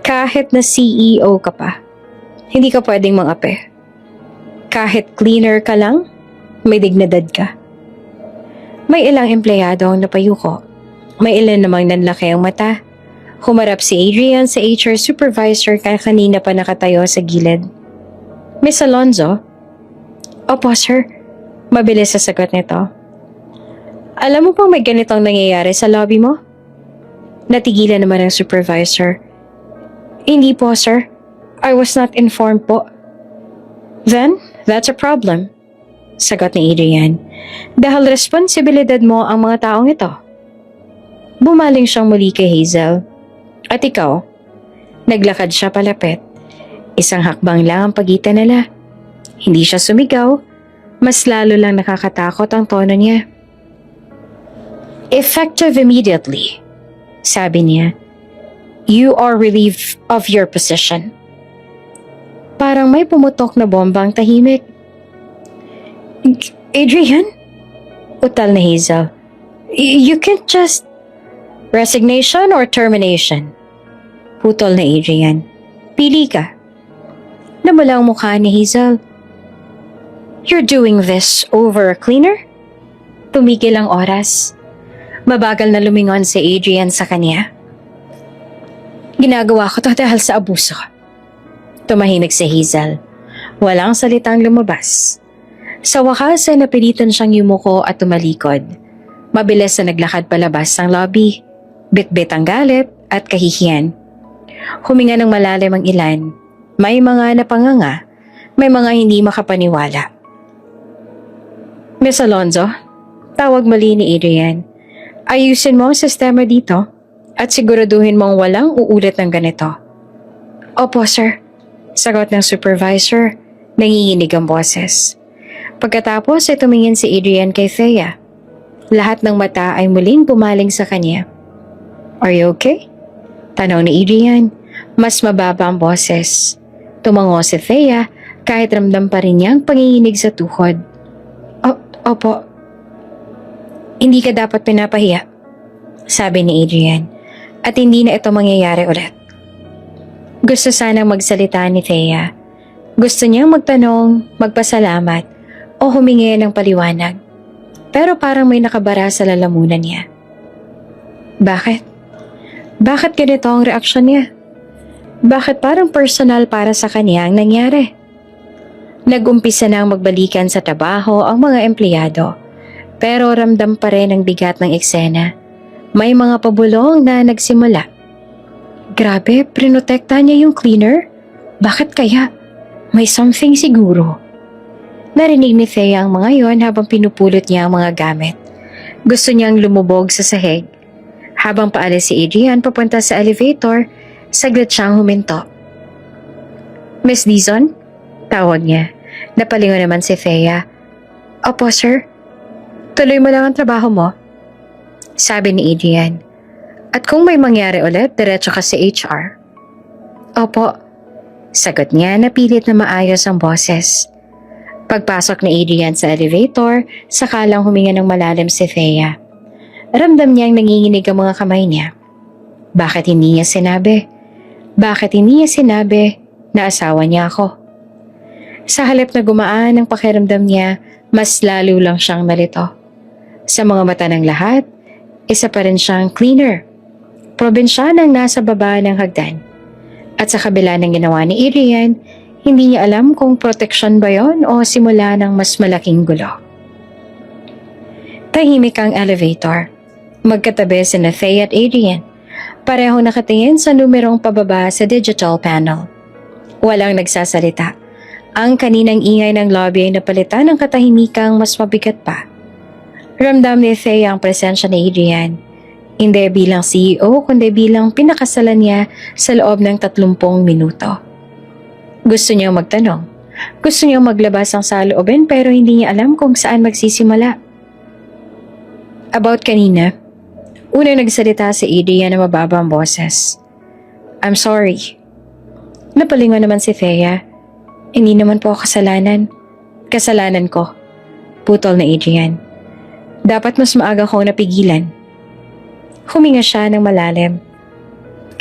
Kahit na CEO ka pa, hindi ka pwedeng mangape. Kahit cleaner ka lang, may dignidad ka. May ilang empleyado ang napayuko. May ilan namang nanlaki ang mata. Humarap si Adrian sa HR supervisor kanina pa nakatayo sa gilid. Miss Alonzo? Opo, sir. Mabilis sa sagot nito. Alam mo bang may ganitong nangyayari sa lobby mo? Natigilan naman ang supervisor. Hindi po, sir. I was not informed po. Then, that's a problem. Sagot ni Adrian. Dahil responsibilidad mo ang mga taong ito. Bumaling siyang muli kay Hazel. At ikaw? Naglakad siya palapit. Isang hakbang lang ang pagitan nila. Hindi siya sumigaw. Mas lalo lang nakakatakot ang tono niya. Effective immediately, sabi niya. You are relieved of your position. Parang may pumutok na bombang tahimik. Adrian? Utal na Hazel. You can't just... Resignation or termination? Putol na Adrian. Pili ka. Namula ang mukha ni Hazel. You're doing this over a cleaner? Tumigil ang oras. Mabagal na lumingon si Adrian sa kanya. Ginagawa ko to dahil sa abuso. Tumahimik si Hazel. Walang salitang lumabas. Sa wakas ay napilitan siyang yumuko at tumalikod. Mabilis na naglakad palabas ng lobby. Bitbit ang galit at kahihiyan. Huminga ng malalim ang ilan. May mga napanganga, may mga hindi makapaniwala. Miss Alonzo, tawag muli ni Adrian. Ayusin mo ang sistema dito at siguraduhin mong walang uulit ng ganito. Opo, sir. Sagot ng supervisor, nanginginig ang boses. Pagkatapos ay tumingin si Adrian kay Thea. Lahat ng mata ay muling pumaling sa kanya. Are you okay? Tanong ni Adrian, mas mababa ang boses. Tumango si Thea kahit ramdam pa rin niyang panginginig sa tuhod. Opo. Hindi ka dapat pinapahiya, sabi ni Adrian, at hindi na ito mangyayari ulit. Gusto sanang magsalita ni Thea. Gusto niyang magtanong, magpasalamat, o humingi ng paliwanag. Pero parang may nakabara sa lalamunan niya. Bakit? Bakit ganito ang reaksyon niya? Bakit parang personal para sa kanya ang nangyari? Nag-umpisa na magbalikan sa trabaho ang mga empleyado, pero ramdam pa rin ang bigat ng eksena. May mga pabulong na nagsimula. Grabe, prinotekta niya yung cleaner? Bakit kaya? May something siguro. Narinig ni Thea ang mga yon habang pinupulot niya ang mga gamit. Gusto niyang lumubog sa sahig. Habang paalis si Adrian papunta sa elevator, saglit siyang huminto. Miss Dizon? Tawag niya. Napalingon naman si Thea. Opo, sir. Tuloy mo lang ang trabaho mo. Sabi ni Adrian. At kung may mangyari ulit, diretso ka sa HR. Opo. Sagot niya na pilit na maayos ang boses. Pagpasok ni Adrian sa elevator, sakalang huminga ng malalim si Thea. Ramdam niyang nanginginig ang mga kamay niya. Bakit hindi niya sinabi? Bakit hindi niya sinabi na asawa niya ako? Sa halip na gumaan ang pakiramdam niya, mas lalo lang siyang nalito. Sa mga mata ng lahat, isa pa rin siyang cleaner. Probinsyanang nasa baba ng hagdan. At sa kabila ng ginawa ni Adrian, hindi niya alam kung proteksyon ba yon o simula ng mas malaking gulo. Tahimik ang elevator. Magkatabi sina Thea at Adrian. Parehong nakatingin sa numerong pababa sa digital panel. Walang nagsasalita. Ang kaninang ingay ng lobby ay napalitan ng katahimikang mas mabigat pa. Ramdam ni Thea ang presensya ni Adrian. Hindi bilang CEO kundi bilang pinakasalan niya sa loob ng 30 minuto. Gusto niyang magtanong. Gusto niyang maglabas ang saloobin pero hindi niya alam kung saan magsisimula. About kanina, unang nagsalita si Adrian na mababa ang boses. I'm sorry. Napalingon naman si Thea. Hindi naman po kasalanan. Kasalanan ko. Putol na Adrian. Dapat mas maaga kong napigilan. Huminga siya ng malalim.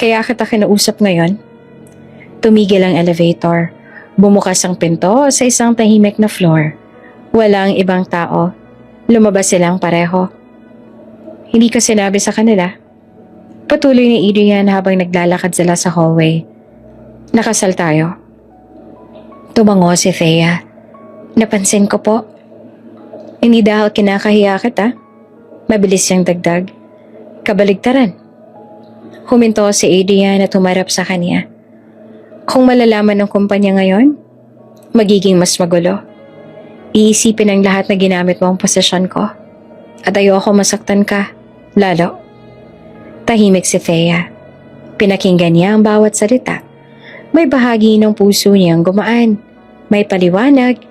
Kaya kita kinausap ngayon. Tumigil ang elevator. Bumukas ang pinto sa isang tahimik na floor. Walang ibang tao. Lumabas silang pareho. Hindi ko sinabi sa kanila. Patuloy ni Adrian habang naglalakad sila sa hallway. Nakasal tayo. Tumango si Thea. Napansin ko po. Hindi dahil kinakahiya kita. Mabilis siyang dagdag. Kabaligtaran. Huminto si Adrian at humarap sa kanya. Kung malalaman ng kumpanya ngayon, magiging mas magulo. Iisipin ang lahat na ginamit mo ang posisyon ko. At ayoko masaktan ka, lalo. Tahimik si Thea. Pinakinggan niya ang bawat salita. May bahagi ng puso niyang gumaan. May paliwanag,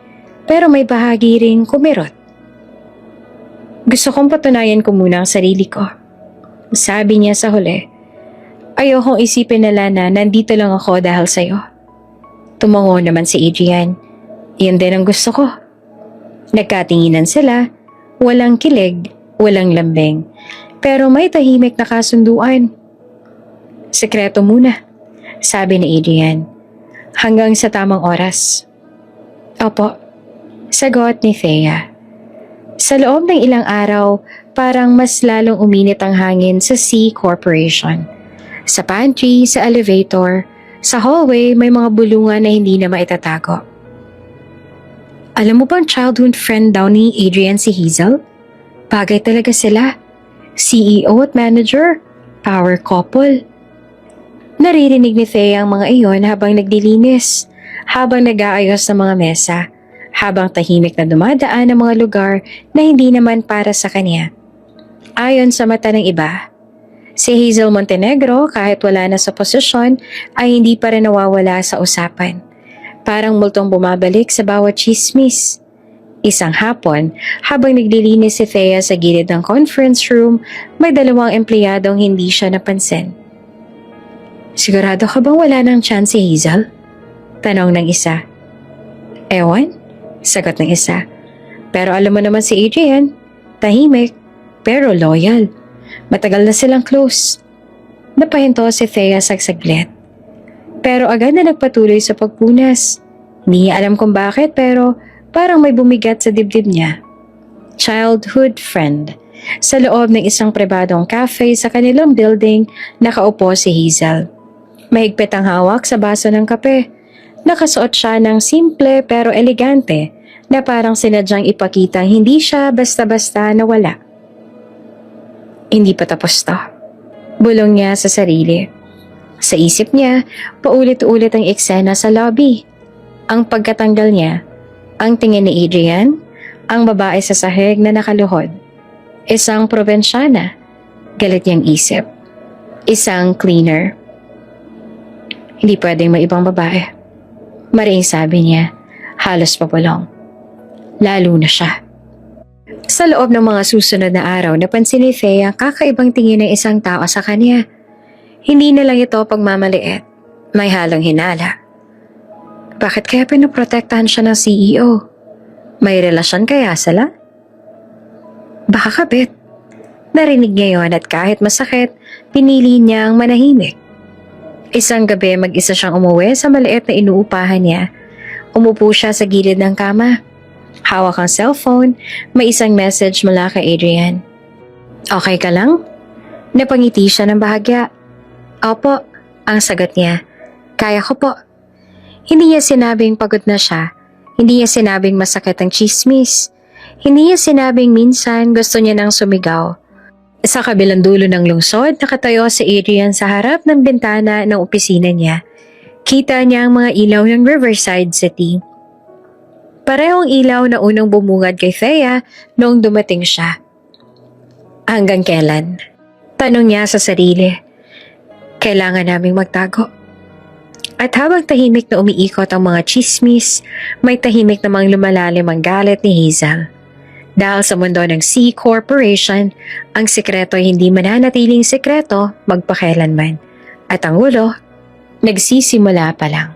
pero may bahagi ring kumirot. Gusto kong patunayan ko muna ang sarili ko. Sabi niya sa huli. Ayokong isipin nila na nandito lang ako dahil sa'yo. Tumango naman si Adrian. Iyon din ang gusto ko. Nagkatinginan sila, walang kilig, walang lambing. Pero may tahimik na kasunduan. Sekreto muna. Sabi ni Adrian, hanggang sa tamang oras. Opo, Sagot ni Thea. Sa loob ng ilang araw, parang mas lalong uminit ang hangin sa C Corporation. Sa pantry, sa elevator, sa hallway may mga bulungan na hindi na maitatago. Alam mo bang childhood friend daw ni Adrian si Hazel? Bagay talaga sila. CEO at manager, power couple. Naririnig ni Thea ang mga iyon habang naglilinis, habang nag-aayos ng mga mesa, habang tahimik na dumadaan ang mga lugar na hindi naman para sa kanya. Ayon sa mata ng iba, si Hazel Montenegro kahit wala na sa posisyon ay hindi pa rin nawawala sa usapan. Parang multong bumabalik sa bawat chismis. Isang hapon, habang naglilinis si Thea sa gilid ng conference room, may dalawang empleyadong hindi siya napansin. Sigurado ka bang wala ng chance si Hazel? Tanong ng isa. Ewan, sagot ng isa. Pero alam mo naman si Adrian, tahimik, pero loyal. Matagal na silang close. Napahinto si Thea saglit. Pero agad na nagpatuloy sa pagpunas. Hindi niya alam kung bakit pero parang may bumigat sa dibdib niya. Childhood friend. Sa loob ng isang pribadong cafe sa kanilang building, nakaupo si Hazel. Mahigpit ang hawak sa baso ng kape. Nakasuot siya ng simple pero elegante na parang sinadyang ipakitang hindi siya basta-basta nawala. Hindi pa tapos to. Bulong niya sa sarili. Sa isip niya, paulit-ulit ang eksena sa lobby. Ang pagkatanggal niya, ang tingin ni Adrian, ang babae sa sahig na nakaluhod. Isang probinsyana, galit niyang isip. Isang cleaner. Hindi pwedeng may ibang babae. Maring sabi niya, halos papulong. Lalo na siya. Sa loob ng mga susunod na araw, napansin ni Thea kakaibang tingin ng isang tao sa kanya. Hindi na lang ito pagmamaliit, may halong hinala. Bakit kaya pinoprotektahan siya ng CEO? May relasyon kaya sila? Baka kabit. Narinig niya yon at kahit masakit, pinili niyang manahimik. Isang gabi mag-isa siyang umuwi sa maliit na inuupahan niya. Umupo siya sa gilid ng kama. Hawak ang cellphone, may isang message mula kay Adrian. Okay ka lang? Napangiti siya ng bahagya. Opo, ang sagot niya. Kaya ko po. Hindi niya sinabing pagod na siya. Hindi niya sinabing masakit ang chismis. Hindi niya sinabing minsan gusto niya nang sumigaw. Sa kabilang dulo ng lungsod, nakatayo si Adrian sa harap ng bintana ng opisina niya. Kita niya ang mga ilaw ng Riverside City. Parehong ilaw na unang bumungad kay Thea noong dumating siya. Hanggang kailan? Tanong niya sa sarili. Kailangan naming magtago. At habang tahimik na umiikot ang mga chismis, may tahimik namang lumalalim ang galit ni Hazel. Dahil sa mundo ng C Corporation, ang sikreto ay hindi mananatiling sikreto magpakailanman. At ang ulo, nagsisimula pa lang.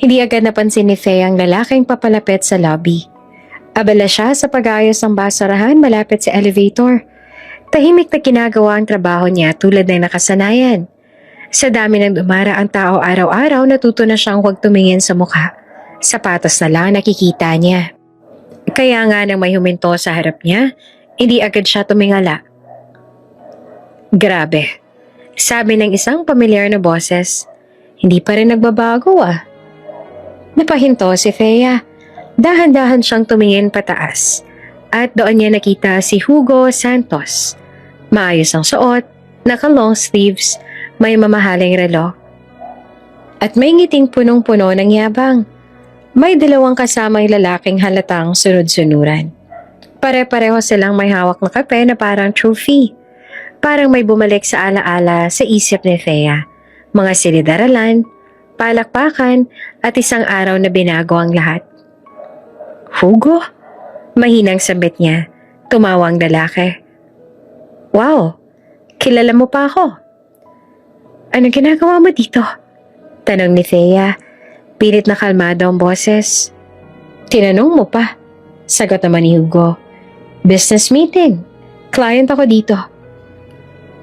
Hindi agad napansin ni Thea ang lalaking papalapit sa lobby. Abala siya sa pag-ayos ng basurahan malapit sa elevator. Tahimik na ginagawa ang trabaho niya tulad ng nakasanayan. Sa dami ng dumara ang tao araw-araw, natuto na siyang huwag tumingin sa mukha. Sapatos na lang nakikita niya. Kaya nga nang may huminto sa harap niya, hindi agad siya tumingala. Grabe, sabi ng isang pamilyar na boses, hindi pa rin nagbabago ah. Napahinto si Thea. Dahan-dahan siyang tumingin pataas. At doon niya nakita si Hugo Santos. Maayos ang suot, naka-long sleeves, may mamahaling relo. At may ngiting punong-puno ng yabang. May dalawang kasamang lalaking halatang sunod-sunuran. Pare-pareho silang may hawak na kape na parang trophy. Parang may bumalik sa alaala sa isip ni Thea. Mga silid-aralan, palakpakan at isang araw na binago ang lahat. Hugo? Mahinang sabit niya. Tumawang lalaki. Wow, kilala mo pa ako. Anong ginagawa mo dito? Tanong ni Thea. Pilit na kalmado ang boses. Tinanong mo pa. Sagot naman ni Hugo. Business meeting. Client ako dito.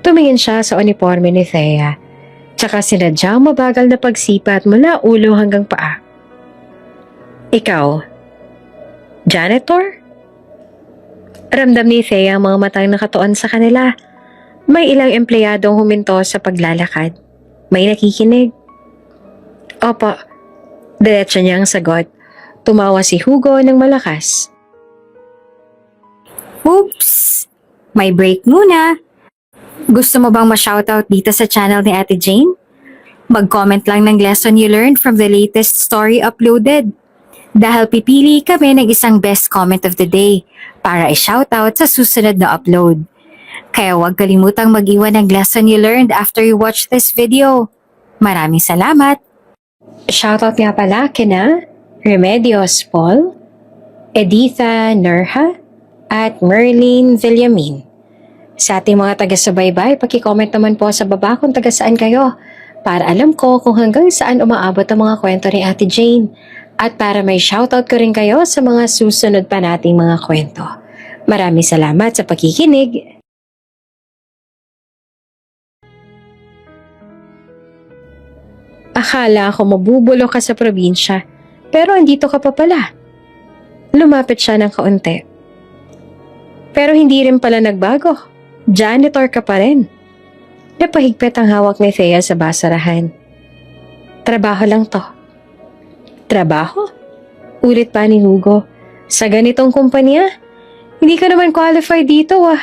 Tumingin siya sa uniforme ni Thea. Tsaka sinadyang mabagal na pagsipat mula ulo hanggang paa. Ikaw, Janitor? Ramdam ni Thea ang mga matang nakatuon sa kanila. May ilang empleyadong huminto sa paglalakad. May nakikinig. Opo. Diretso niyang sagot. Tumawa si Hugo ng malakas. Oops! May break muna. Gusto mo bang ma-shoutout dito sa channel ni Ate Jane? Mag-comment lang ng lesson you learned from the latest story uploaded. Dahil pipili kami ng isang best comment of the day para i-shoutout sa susunod na upload. Kaya huwag kalimutang mag-iwan ng lesson you learned after you watch this video. Maraming salamat! Shoutout nga pala kina Remedios Paul, Editha Nerha, at Merlin Villamin. Sa ating mga taga-subaybay, paki-comment naman po sa baba kung taga-saan kayo para alam ko kung hanggang saan umaabot ang mga kwento ni Ate Jane at para may shoutout ko rin kayo sa mga susunod pa nating mga kwento. Maraming salamat sa pakikinig. Akala ko mabubulok ka sa probinsya, pero andito ka pa pala. Lumapit siya ng kaunti. Pero hindi rin pala nagbago. Janitor ka pa rin. Napahigpit ang hawak ni Thea sa basurahan. Trabaho lang to. Trabaho? Ulit pa ni Hugo. Sa ganitong kumpanya? Hindi ka naman qualified dito ah.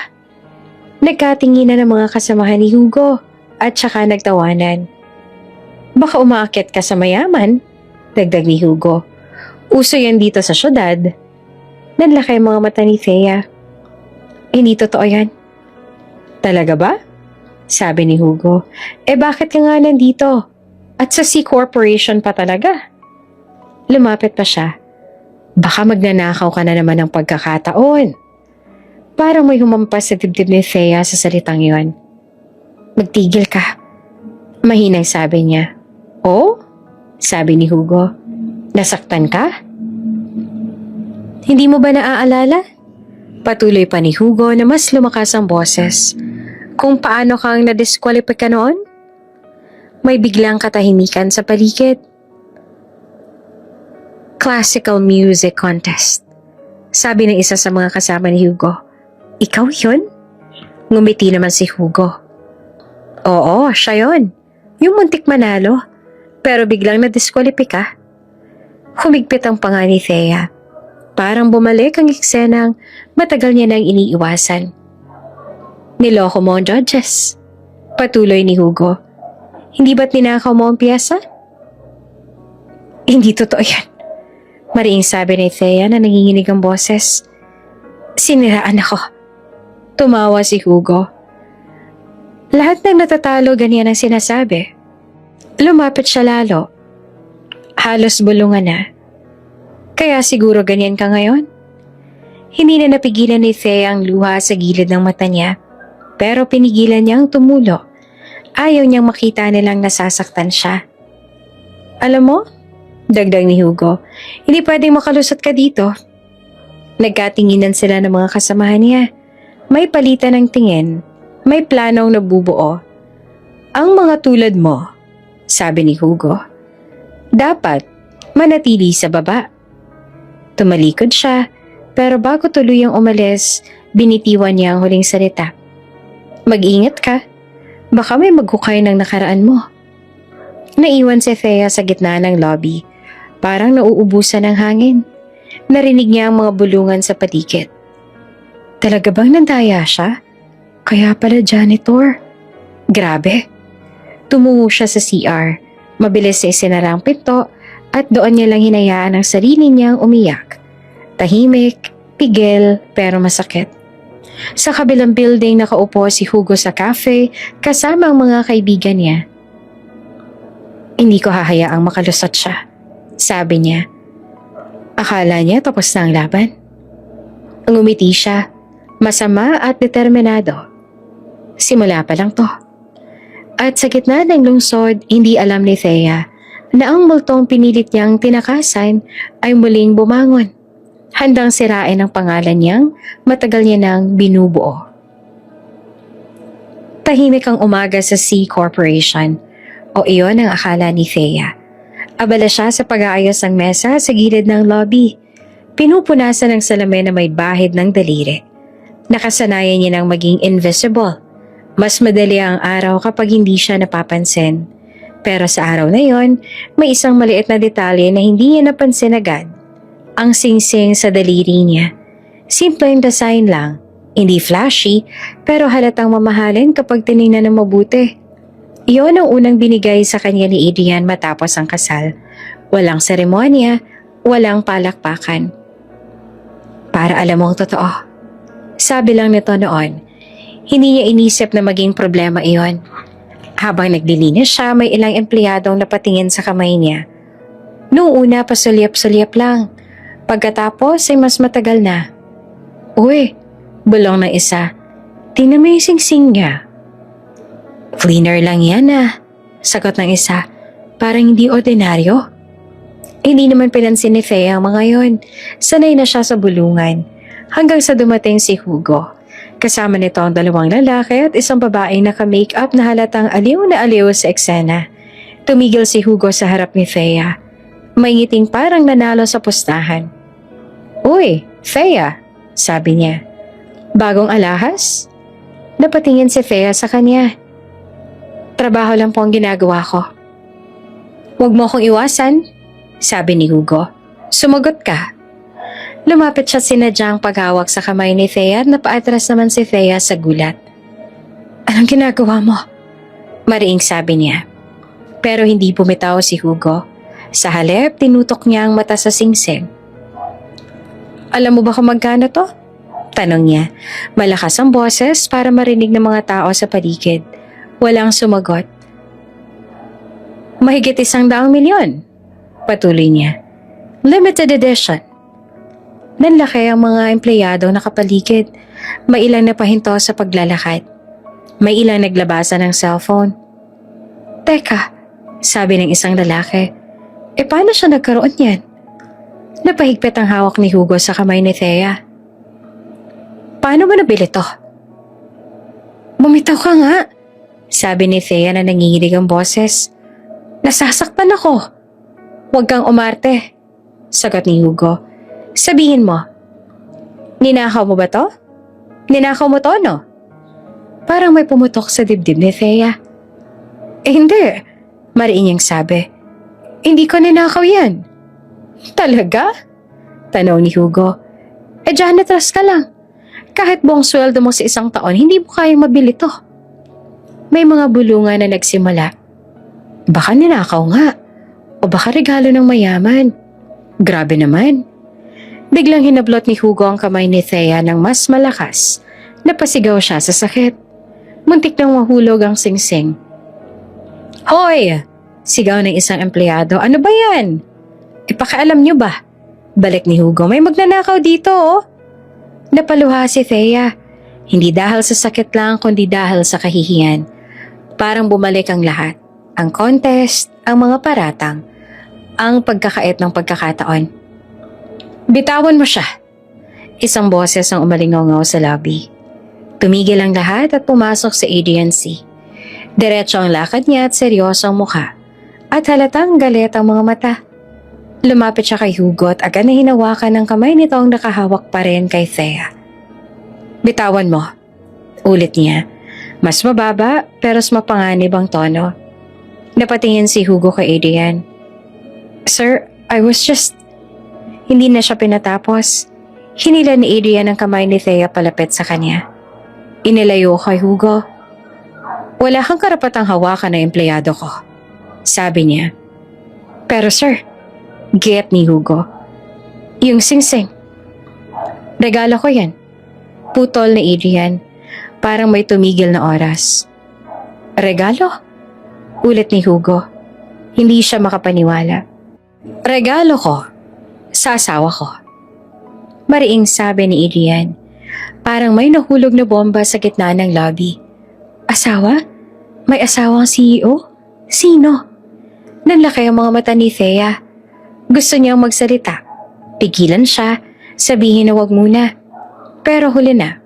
Nagkatinginan ng mga kasamahan ni Hugo at saka nagtawanan. Baka umaakit ka sa mayaman, dagdag ni Hugo. Uso yan dito sa syudad. Nanlaki ang mga mata ni Thea. Hindi totoo yan. Talaga ba? Sabi ni Hugo. Bakit ka nga nandito? At sa C Corporation pa talaga? Lumapit pa siya. Baka magnanakaw ka na naman ng pagkakataon. Parang may humampas sa dibdib ni Thea sa salitang yon. Magtigil ka. Mahinang sabi niya. Oh? Sabi ni Hugo. Nasaktan ka? Hindi mo ba naaalala? Patuloy pa ni Hugo na mas lumakas ang boses. Kung paano kang na-disqualify ka noon? May biglang katahimikan sa paligid. Classical music contest. Sabi ng isa sa mga kasama ni Hugo. Ikaw yun? Ngumiti naman si Hugo. Oo, siya yun. Yung muntik manalo. Pero biglang na-disqualify ka. Humigpit ang panga ni Thea. Parang bumalik ang eksenang matagal niya nang iniiwasan. Niloko mo ang judges. Patuloy ni Hugo. Hindi ba't ninakaw mo ang piyesa? Hindi totoo yan. Mariing sabi ni Thea na nanginginig ang boses. Siniraan ako. Tumawa si Hugo. Lahat ng natatalo ganyan ang sinasabi. Lumapit siya lalo. Halos bulungan na. Kaya siguro ganyan ka ngayon? Hindi na napigilan ni Thea ang luha sa gilid ng mata niya, pero pinigilan niyang tumulo. Ayaw niyang makita nilang nasasaktan siya. Alam mo, dagdag ni Hugo, hindi pwedeng makalusot ka dito. Nagkatinginan sila ng mga kasamahan niya. May palitan ng tingin, may planong nabubuo. Ang mga tulad mo, sabi ni Hugo, dapat manatili sa baba. Tumalikod siya, pero bago tuluyang umalis, binitiwan niya ang huling salita. Mag-ingat ka, baka may maghukay ng nakaraan mo. Naiwan si Thea sa gitna ng lobby, parang nauubusan ng hangin. Narinig niya ang mga bulungan sa paligid. Talaga bang nandaya siya? Kaya pala janitor. Grabe. Tumungo siya sa CR, mabilis na isinara ang pinto, at doon niya lang hinayaan ang sarili niyang umiyak. Tahimik, pigil, pero masakit. Sa kabilang building nakaupo si Hugo sa cafe kasama ang mga kaibigan niya. Hindi ko hahayaang makalusot siya, sabi niya. Akala niya tapos na ang laban. Ngumiti siya, masama at determinado. Simula pa lang to. At sa gitna ng lungsod, hindi alam ni Thea na ang multong pinilit niyang tinakasan ay muling bumangon. Handang sirain ang pangalan niyang matagal niya nang binubuo. Tahimik ang umaga sa C Corporation, o iyon ang akala ni Thea. Abala siya sa pag-aayos ng mesa sa gilid ng lobby. Pinupunasan ng salamin na may bahid ng daliri. Nakasanayan niya ng maging invisible. Mas madali ang araw kapag hindi siya napapansin. Pero sa araw na yon, may isang maliit na detalye na hindi niya napansin agad. Ang singsing sa daliri niya. Simpleng design lang, hindi flashy, pero halatang mamahalin kapag tinignan ng mabuti. Iyon ang unang binigay sa kanya ni Adrian matapos ang kasal. Walang seremonya, walang palakpakan. Para alam mo ang totoo. Sabi lang nito noon, hindi niya inisip na maging problema iyon. Habang naglilinis siya, may ilang empleyadong napatingin sa kamay niya. Noong una, pasulyap-sulyap lang. Pagkatapos ay mas matagal na. Uy, bulong ng isa. Tingnan mo yung singsing niya. Cleaner lang yan sagot ng isa. Parang hindi ordinaryo. Hindi naman pinansin ni Thea ang mga yon. Sanay na siya sa bulungan. Hanggang sa dumating si Hugo. Kasama nito ang dalawang lalaki at isang babaeng naka-makeup na halatang aliw na aliw sa eksena. Tumigil si Hugo sa harap ni Thea. May ngiting parang nanalo sa pustahan. Uy, Thea, sabi niya. Bagong alahas? Napatingin si Thea sa kanya. Trabaho lang po ang ginagawa ko. Huwag mo akong iwasan, sabi ni Hugo. Sumagot ka. Lumapit siya sinadyang paghawak sa kamay ni Thea at napaatras naman si Thea sa gulat. Anong ginagawa mo? Mariing sabi niya. Pero hindi bumitaw si Hugo. Sa halip, tinutok niya ang mata sa singsing. Alam mo ba kung magkano to? Tanong niya. Malakas ang boses para marinig ng mga tao sa paligid. Walang sumagot. Mahigit 100,000,000. Patuloy niya. Limited edition. Nanlaki ang mga empleyado nakapaligid. May ilang napahinto sa paglalakad. May ilang naglabasan ng cellphone. Teka, sabi ng isang lalaki. Paano siya nagkaroon yan? Napahigpit ang hawak ni Hugo sa kamay ni Thea. Paano mo nabili to? Bumitaw ka nga, sabi ni Thea na nanginginig ang boses. Nasasaktan ako. Huwag kang umarte, sagot ni Hugo. Sabihin mo, ninakaw mo ba to? Ninakaw mo to, no? Parang may pumutok sa dibdib ni Thea. Hindi, mariin niyang sabi. Hindi ko ninakaw yan. Talaga? Tanong ni Hugo. Janitress ka lang. Kahit buong sweldo mo sa isang taon, hindi mo kayang mabili to. May mga bulungan na nagsimula. Baka ninakaw nga. O baka regalo ng mayaman. Grabe naman. Biglang hinablot ni Hugo ang kamay ni Thea ng mas malakas. Napasigaw siya sa sakit. Muntik nang mahulog ang singsing. Hoy! Sigaw ng isang empleyado. Ano ba yan? Ipakaalam niyo ba? Balik ni Hugo. May magnanakaw dito, oh. Napaluha si Thea. Hindi dahil sa sakit lang, kundi dahil sa kahihiyan. Parang bumalik ang lahat. Ang contest, ang mga paratang, ang pagkakait ng pagkakataon. Bitawan mo siya. Isang boses ang umalingaw sa lobby. Tumigil ang lahat at pumasok sa ADNC. Diretso ang lakad niya at seryoso ang mukha. At halatang galit ang mga mata. Lumapit siya kay Hugo at agad na hinawakan ng kamay nito ang nakahawak pa rin kay Thea. Bitawan mo. Ulit niya. Mas mababa pero mas mapanganib ang tono. Napatingin si Hugo kay Adrian. Sir, I was just... Hindi na siya pinatapos. Hinila ni Adrian ang kamay ni Thea palapit sa kanya. Inilayo kay Hugo. Wala kang karapatang hawakan na empleyado ko, sabi niya. Pero sir, get ni Hugo. Yung singsing. Regalo ko yan. Putol ni Adrian. Parang may tumigil na oras. Regalo? Ulit ni Hugo. Hindi siya makapaniwala. Regalo ko. Sa asawa ko. Mariing sabi ni Adrian. Parang may nahulog na bomba sa gitna ng lobby. Asawa? May asawang CEO? Sino? Nanlaki ang mga mata ni Thea. Gusto niyang magsalita. Pigilan siya. Sabihin na wag muna. Pero huli na.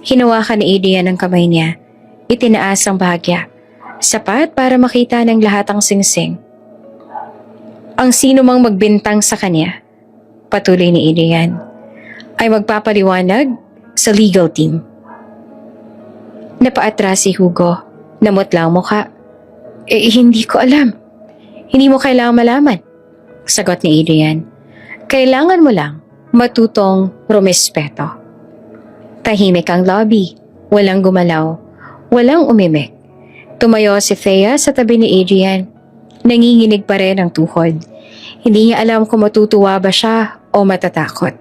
Hinawakan ni Adrian ang kamay niya. Itinaas ang bahagya. Sapat para makita ng lahat ang singsing. Ang sino mang magbintang sa kanya, patuloy ni Adrian, ay magpapaliwanag sa legal team. Napaatras si Hugo, namutla ang mukha. Hindi ko alam. Hindi mo kailangan malaman, sagot ni Adrian. Kailangan mo lang matutong rumespeto. Tahimik ang lobby, walang gumalaw, walang umimik. Tumayo si Thea sa tabi ni Adrian. Nanginginig pa rin ang tuhod. Hindi niya alam kung matutuwa ba siya o matatakot.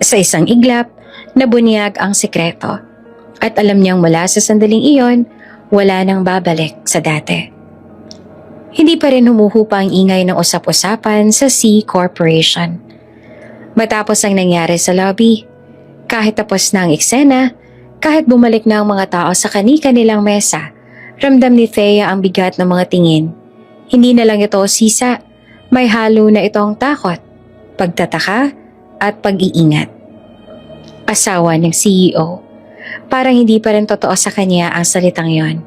Sa isang iglap, nabunyag ang sikreto. At alam niyang mula sa sandaling iyon, wala nang babalik sa dati. Hindi pa rin humuhupa ang ingay ng usap-usapan sa C Corporation. Matapos ang nangyari sa lobby, kahit tapos na ang eksena, kahit bumalik na ang mga tao sa kani-kanilang mesa, ramdam ni Thea ang bigat ng mga tingin. Hindi na lang ito sisa, may halo na itong takot, pagtataka at pag-iingat. Asawa ng CEO. Parang hindi pa rin totoo sa kanya ang salitang yon.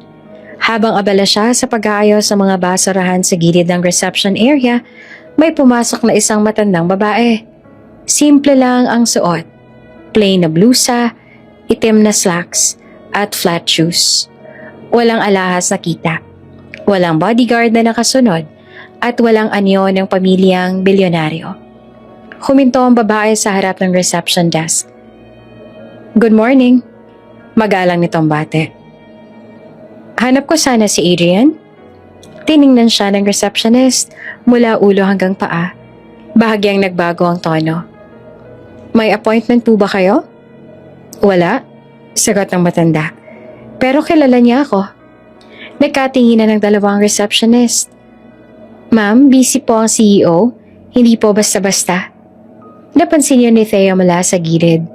Habang abala siya sa pag-aayos sa mga basurahan sa gilid ng reception area, may pumasok na isang matandang babae. Simple lang ang suot. Plain na blusa, itim na slacks, at flat shoes. Walang alahas na kita. Walang bodyguard na nakasunod, at walang anyo ng pamilyang bilyonaryo. Huminto ang babae sa harap ng reception desk. Good morning. Magalang nitong bate. Hanap ko sana si Adrian. Tiningnan siya ng receptionist mula ulo hanggang paa. Bahagyang nagbago ang tono. May appointment po ba kayo? Wala, sagot ng matanda. Pero kilala niya ako. Nagkatinginan ng dalawang receptionist. Ma'am, busy po ang CEO. Hindi po basta-basta. Napansin niya ni Thea mula sa gilid.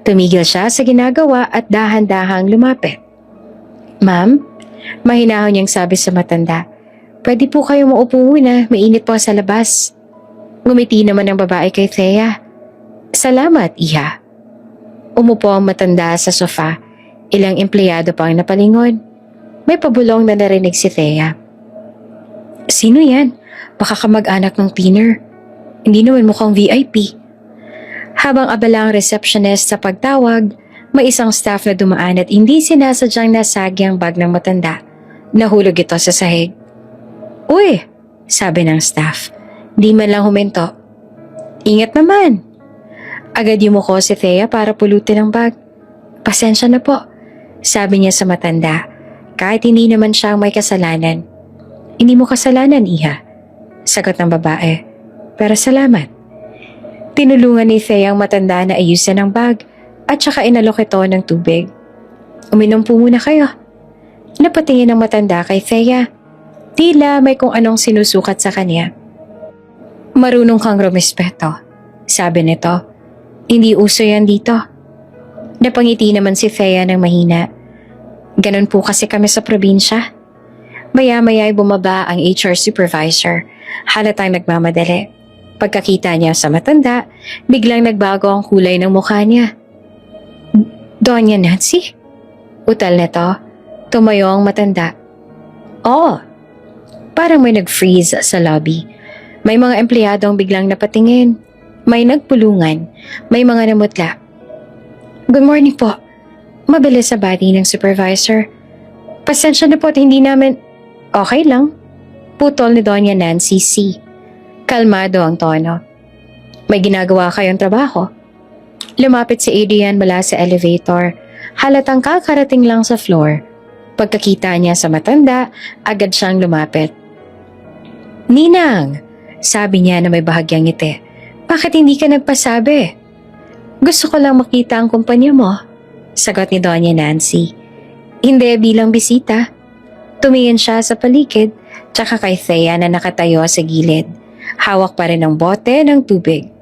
Tumigil siya sa ginagawa at dahan-dahang lumapit. Ma'am, mahinahon niyang sabi sa matanda. Pwede po kayo maupo muna, mainit po sa labas. Ngumiti naman ang babae kay Thea. Salamat, iha. Umupo ang matanda sa sofa. Ilang empleyado pa ang napalingon. May pabulong na narinig si Thea. Sino yan? Baka kamag-anak ng Tiner. Hindi naman mukhang VIP. Habang abala ang receptionist sa pagtawag, may isang staff na dumaan at hindi sinasadyang nasagi ang bag ng matanda. Nahulog ito sa sahig. Uy, sabi ng staff. Di man lang huminto. Ingat naman. Agad yumuko si Thea para pulutin ang bag. Pasensya na po, sabi niya sa matanda. Kahit hindi naman siya may kasalanan. Hindi mo kasalanan, iha, sagot ng babae. Pero salamat. Tinulungan ni Thea ang matanda na ayusin ang bag at saka inalok ito ng tubig. Uminom po muna kayo. Napatingin ang matanda kay Thea. Tila may kung anong sinusukat sa kanya. Marunong kang rumespeto, sabi nito. Hindi uso yan dito. Napangiti naman si Thea ng mahina. Ganon po kasi kami sa probinsya. Maya-maya ay bumaba ang HR supervisor. Halatang nagmamadali. Pagkakita niya sa matanda, biglang nagbago ang kulay ng mukha niya. Doña Nancy? Utal nito. Tumayo ang matanda. Oo. Parang may nag-freeze sa lobby. May mga empleyadong biglang napatingin. May nagpulungan. May mga namutla. Good morning po. Mabilis sa bati ng supervisor. Pasensya na po at hindi namin... Okay lang. Putol ni Doña Nancy C. Kalmado ang tono. May ginagawa kayong trabaho. Lumapit si Adrian mula sa elevator. Halatang kakarating lang sa floor. Pagkakita niya sa matanda, agad siyang lumapit. Ninang, sabi niya na may bahagyang ngiti. Bakit hindi ka nagpasabi? Gusto ko lang makita ang kumpanya mo, sagot ni Doña Nancy. Hindi bilang bisita. Tumingin siya sa paligid, tsaka kay Thea na nakatayo sa gilid. Hawak pa rin ang bote ng tubig.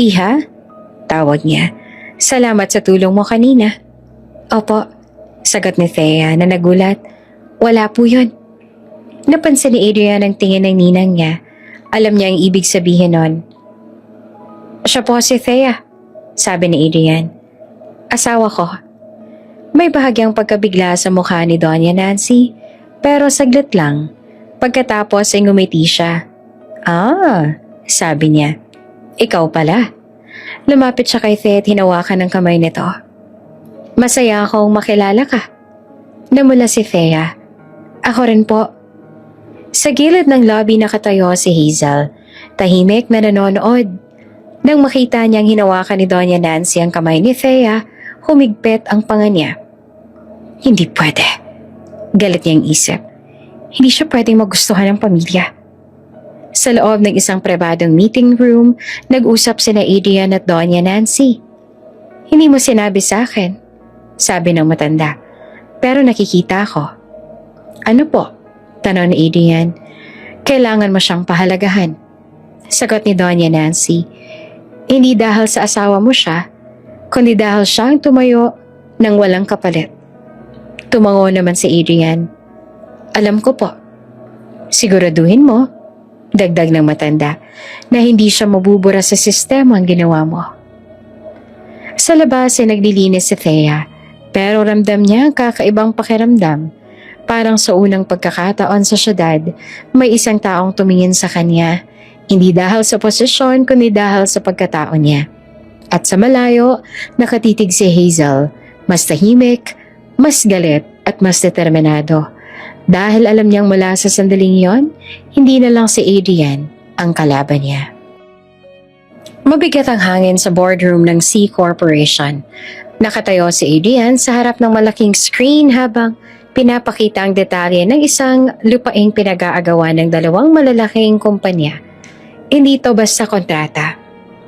Iha? Tawag niya. Salamat sa tulong mo kanina. Opo, sagot ni Thea na nagulat. Wala po yun. Napansin ni Adrian ang tingin ng ninang niya. Alam niya ang ibig sabihin nun. Siya po si Thea, sabi ni Adrian. Asawa ko. May bahagyang pagkabigla sa mukha ni Doña Nancy, pero saglit lang. Pagkatapos ay ngumiti siya. Ah, sabi niya. Ikaw pala. Lumapit siya kay Thea at hinawakan ng kamay nito. Masaya akong makilala ka. Namula si Thea. Ako rin po. Sa gilid ng lobby nakatayo si Hazel. Tahimik na nanonood. Nang makita niyang hinawakan ni Doña Nancy ang kamay ni Thea, humigpit ang panga niya. Hindi pwede. Galit niyang isip. Hindi siya pwedeng magustuhan ng pamilya. Sa loob ng isang pribadong meeting room, nag-usap sina Adrian at Doña Nancy. Hindi mo sinabi sa akin, sabi ng matanda. Pero nakikita ko. Ano po? Tanong ni Adrian. Kailangan mo siyang pahalagahan. Sagot ni Doña Nancy. Hindi dahil sa asawa mo siya, kundi dahil siyang tumayo ng walang kapalit. Tumango naman si Adrian. Alam ko po. Siguraduhin mo, dagdag ng matanda, na hindi siya mabubura sa sistema ang ginawa mo. Sa labas ay naglilinis si Thea, pero ramdam niya ang kakaibang pakiramdam. Parang sa unang pagkakataon sa syudad, may isang taong tumingin sa kanya, hindi dahil sa posisyon kundi dahil sa pagkatao niya. At sa malayo, nakatitig si Hazel, mas tahimik, mas galit at mas determinado. Dahil alam niyang mula sa sandaling yon, hindi na lang si Adrian ang kalaban niya. Mabigat ang hangin sa boardroom ng C Corporation. Nakatayo si Adrian sa harap ng malaking screen habang pinapakita ang detalye ng isang lupaing pinag-aagawan ng dalawang malalaking kumpanya. Hindi ito basta kontrata.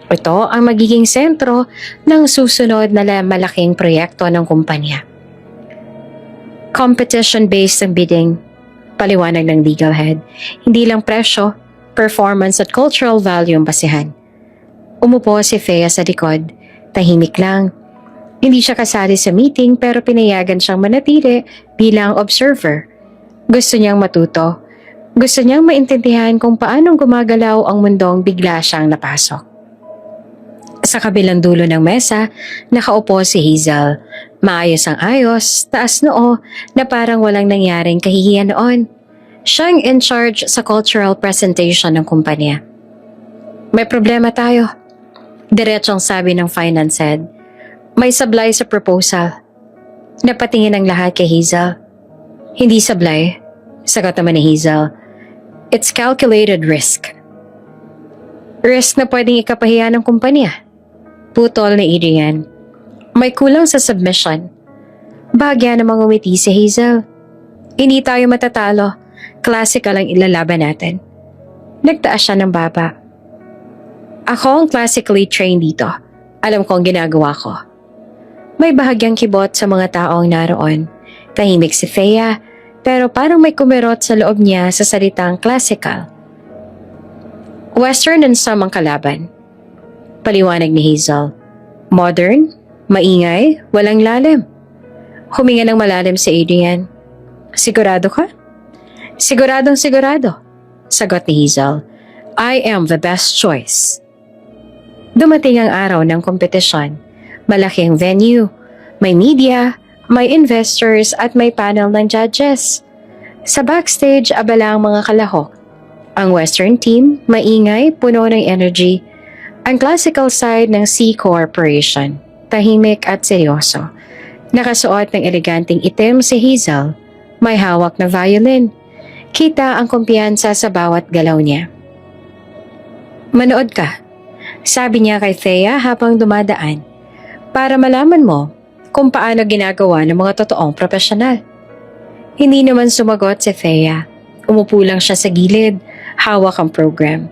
Ito ang magiging sentro ng susunod na malaking proyekto ng kumpanya. Competition-based ang bidding, paliwanag ng legal head. Hindi lang presyo, performance at cultural value ang basihan. Umupo si Thea sa likod, tahimik lang. Hindi siya kasali sa meeting pero pinayagan siyang manatili bilang observer. Gusto niyang matuto. Gusto niyang maintindihan kung paanong gumagalaw ang mundong bigla siyang napasok. Sa kabilang dulo ng mesa, nakaupo si Hazel. Maayos ang ayos, taas noo na parang walang nangyaring kahihiyan noon. Siyang in charge sa cultural presentation ng kumpanya. May problema tayo. Diretsong sabi ng finance head. May sablay sa proposal. Napatingin ang lahat kay Hazel. Hindi sablay, sagot naman ni Hazel. It's calculated risk. Risk na pwedeng ikapahiya ng kumpanya. Putol ni Adrian. May kulang sa submission. Bahagya namang umiti si Hazel. Hindi tayo matatalo. Classical ang ilalaban natin. Nagtaas siya ng baba. Ako ang classically trained dito. Alam ko ang ginagawa ko. May bahagyang kibot sa mga taong naroon. Tahimik si Thea, pero parang may kumirot sa loob niya sa salitang classical. Western and some ang kalaban. Paliwanag ni Hazel. Modern, maingay, walang lalim. Huminga ng malalim si Adrian. Sigurado ka? Siguradong sigurado, sagot ni Hazel. I am the best choice. Dumating ang araw ng kompetisyon. Malaking venue, may media, may investors at may panel ng judges. Sa backstage, abala ang mga kalahok. Ang Western team, maingay, puno ng energy. Ang classical side ng C Corporation, tahimik at seryoso. Nakasuot ng eleganteng itim si Hazel. May hawak na violin. Kita ang kumpiyansa sa bawat galaw niya. Manood ka, sabi niya kay Thea habang dumadaan. Para malaman mo kung paano ginagawa ng mga totoong profesional. Hindi naman sumagot si Thea. Umupo lang siya sa gilid, hawak ang program.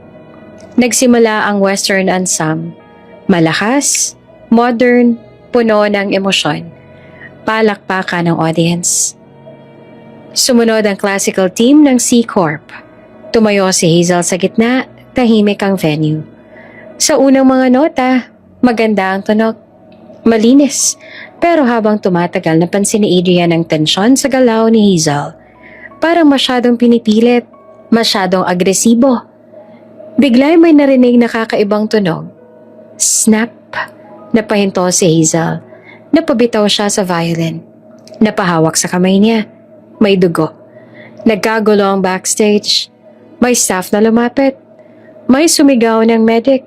Nagsimula ang Western Ensemble. Malakas, modern, puno ng emosyon. Palakpakan ng audience. Sumunod ang classical team ng C Corp. Tumayo si Hazel sa gitna, tahimik ang venue. Sa unang mga nota, maganda ang tunog. Malinis, pero habang tumatagal napansin ni Adrian ang tensyon sa galaw ni Hazel. Parang masyadong pinipilit, masyadong agresibo. Bigla may narinig na kakaibang tunog. Snap! Napahinto si Hazel. Napabitaw siya sa violin. Napahawak sa kamay niya. May dugo. Nagkagulo ang backstage. May staff na lumapit. May sumigaw ng medic.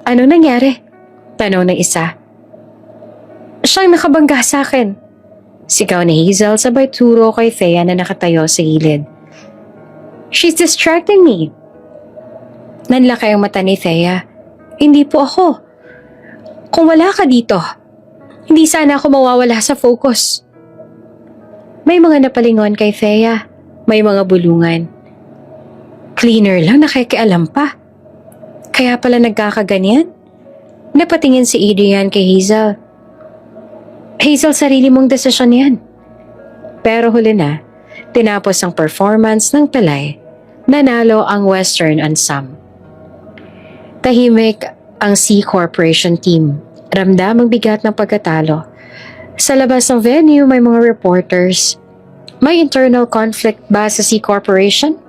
Ano nangyari? Tanong ng isa. Siyang nakabangga sa akin. Sigaw ni Hazel sabay turo kay Thea na nakatayo sa gilid. She's distracting me. Nanlaki ang mata ni Thea. Hindi po ako. Kung wala ka dito, hindi sana ako mawawala sa focus. May mga napalingon kay Thea. May mga bulungan. Cleaner lang, nakikialam pa. Kaya pala nagkakaganyan? Napatingin si Adrian kay Hazel. Hazel, sarili mong desisyon yan. Pero huli na, tinapos ang performance ng Pelay. Nanalo ang Western Ensemble. Tahimik ang C Corporation team. Ramdam ang bigat ng pagkatalo. Sa labas ng venue may mga reporters. May internal conflict ba sa C Corporation?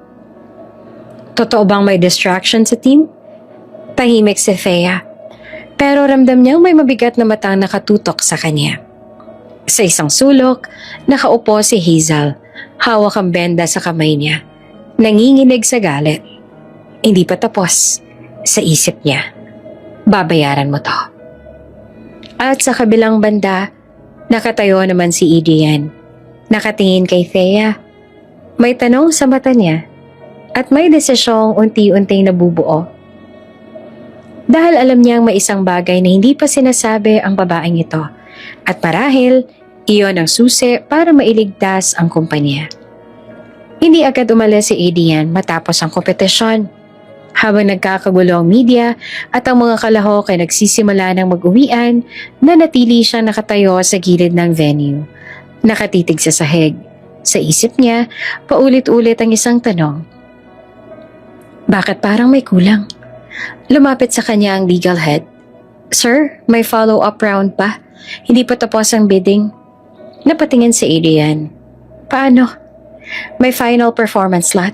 Totoo bang may distraction sa team? Tahimik si Thea. Pero ramdam niyang may mabigat na matang nakatutok sa kanya. Sa isang sulok, nakaupo si Hazel. Hawak ang benda sa kamay niya. Nanginginig sa galit. Hindi pa tapos. Sa isip niya. Babayaran mo to. At sa kabilang banda, nakatayo naman si Adrian. Nakatingin kay Thea. May tanong sa mata niya at may desisyong unti-unting nabubuo. Dahil alam niyang may isang bagay na hindi pa sinasabi ang babaeng ito at marahil iyon ang susi para mailigtas ang kumpanya. Hindi agad umalis si Adrian matapos ang kompetisyon. Habang nagkakagulo ang media at ang mga kalahok ay nagsisimula ng mag-uwian, nanatili siyang nakatayo sa gilid ng venue. Nakatitig sa sahig. Sa isip niya, paulit-ulit ang isang tanong. Bakit parang may kulang? Lumapit sa kanya ang legal head. Sir, may follow-up round pa. Hindi pa tapos ang bidding. Napatingin si Adrian. Paano? May final performance slot.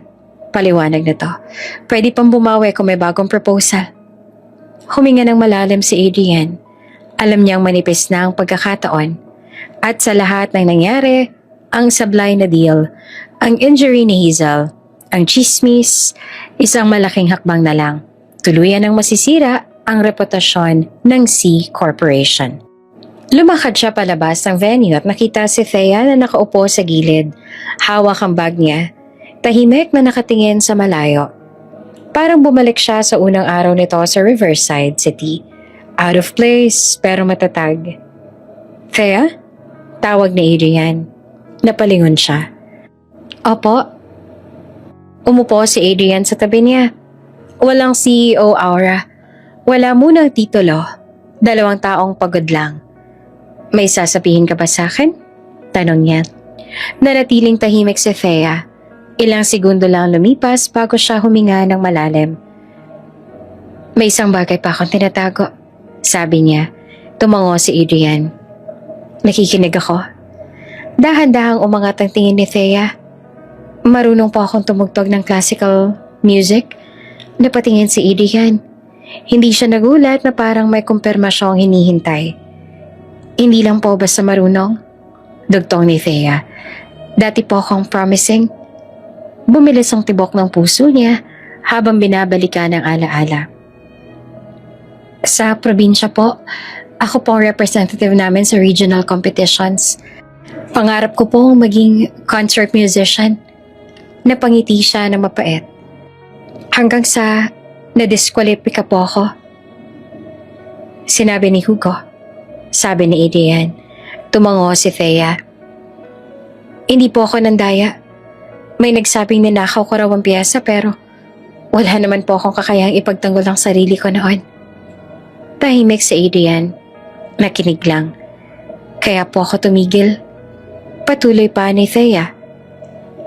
Paliwanag na to. Pwede pang bumawi kung may bagong proposal. Huminga ng malalim si Adrian. Alam niyang manipis na ang pagkakataon. At sa lahat ng nangyari, ang sablay na deal, ang injury ni Hazel, ang chismis, isang malaking hakbang na lang. Tuluyan ang masisira ang reputasyon ng C Corporation. Lumakad siya palabas ng venue at nakita si Thea na nakaupo sa gilid. Hawak ang bag niya. Tahimik na nakatingin sa malayo. Parang bumalik siya sa unang araw nito sa Riverside City. Out of place pero matatag. Thea? Tawag ni Adrian. Napalingon siya. Opo. Umupo si Adrian sa tabi niya. Walang CEO aura. Wala munang titulo. 2 taong pagod lang. May sasabihin ka ba sa akin? Tanong niya. Nanatiling tahimik si Thea. Ilang segundo lang lumipas bago siya huminga ng malalim. May isang bagay pa akong tinatago, sabi niya. Tumango si Adrian. Nakikinig ako. Dahan-dahang umangat ang tingin ni Thea. Marunong po akong tumugtog ng classical music. Napatingin si Adrian. Hindi siya nagulat na parang may kumpirmasyong hinihintay. Hindi lang po basta marunong. Dugtong ni Thea. Dati po akong promising. Bumilis ang tibok ng puso niya habang binabalikan ang alaala. Sa probinsya po, ako po ang representative namin sa regional competitions. Pangarap ko pong maging concert musician. Napangiti siya na mapait. Hanggang sa nadiskwalipika po ako. Sinabi ni Hugo. Sabi ni Adrian. Tumango si Thea. Hindi po ako nandaya. May nagsabing ninakaw ko raw ang piyesa pero wala naman po akong kakayang ipagtanggol ang sarili ko noon. Tahimik si Adrian. Nakinig lang. Kaya po ako tumigil. Patuloy pa ni Thea.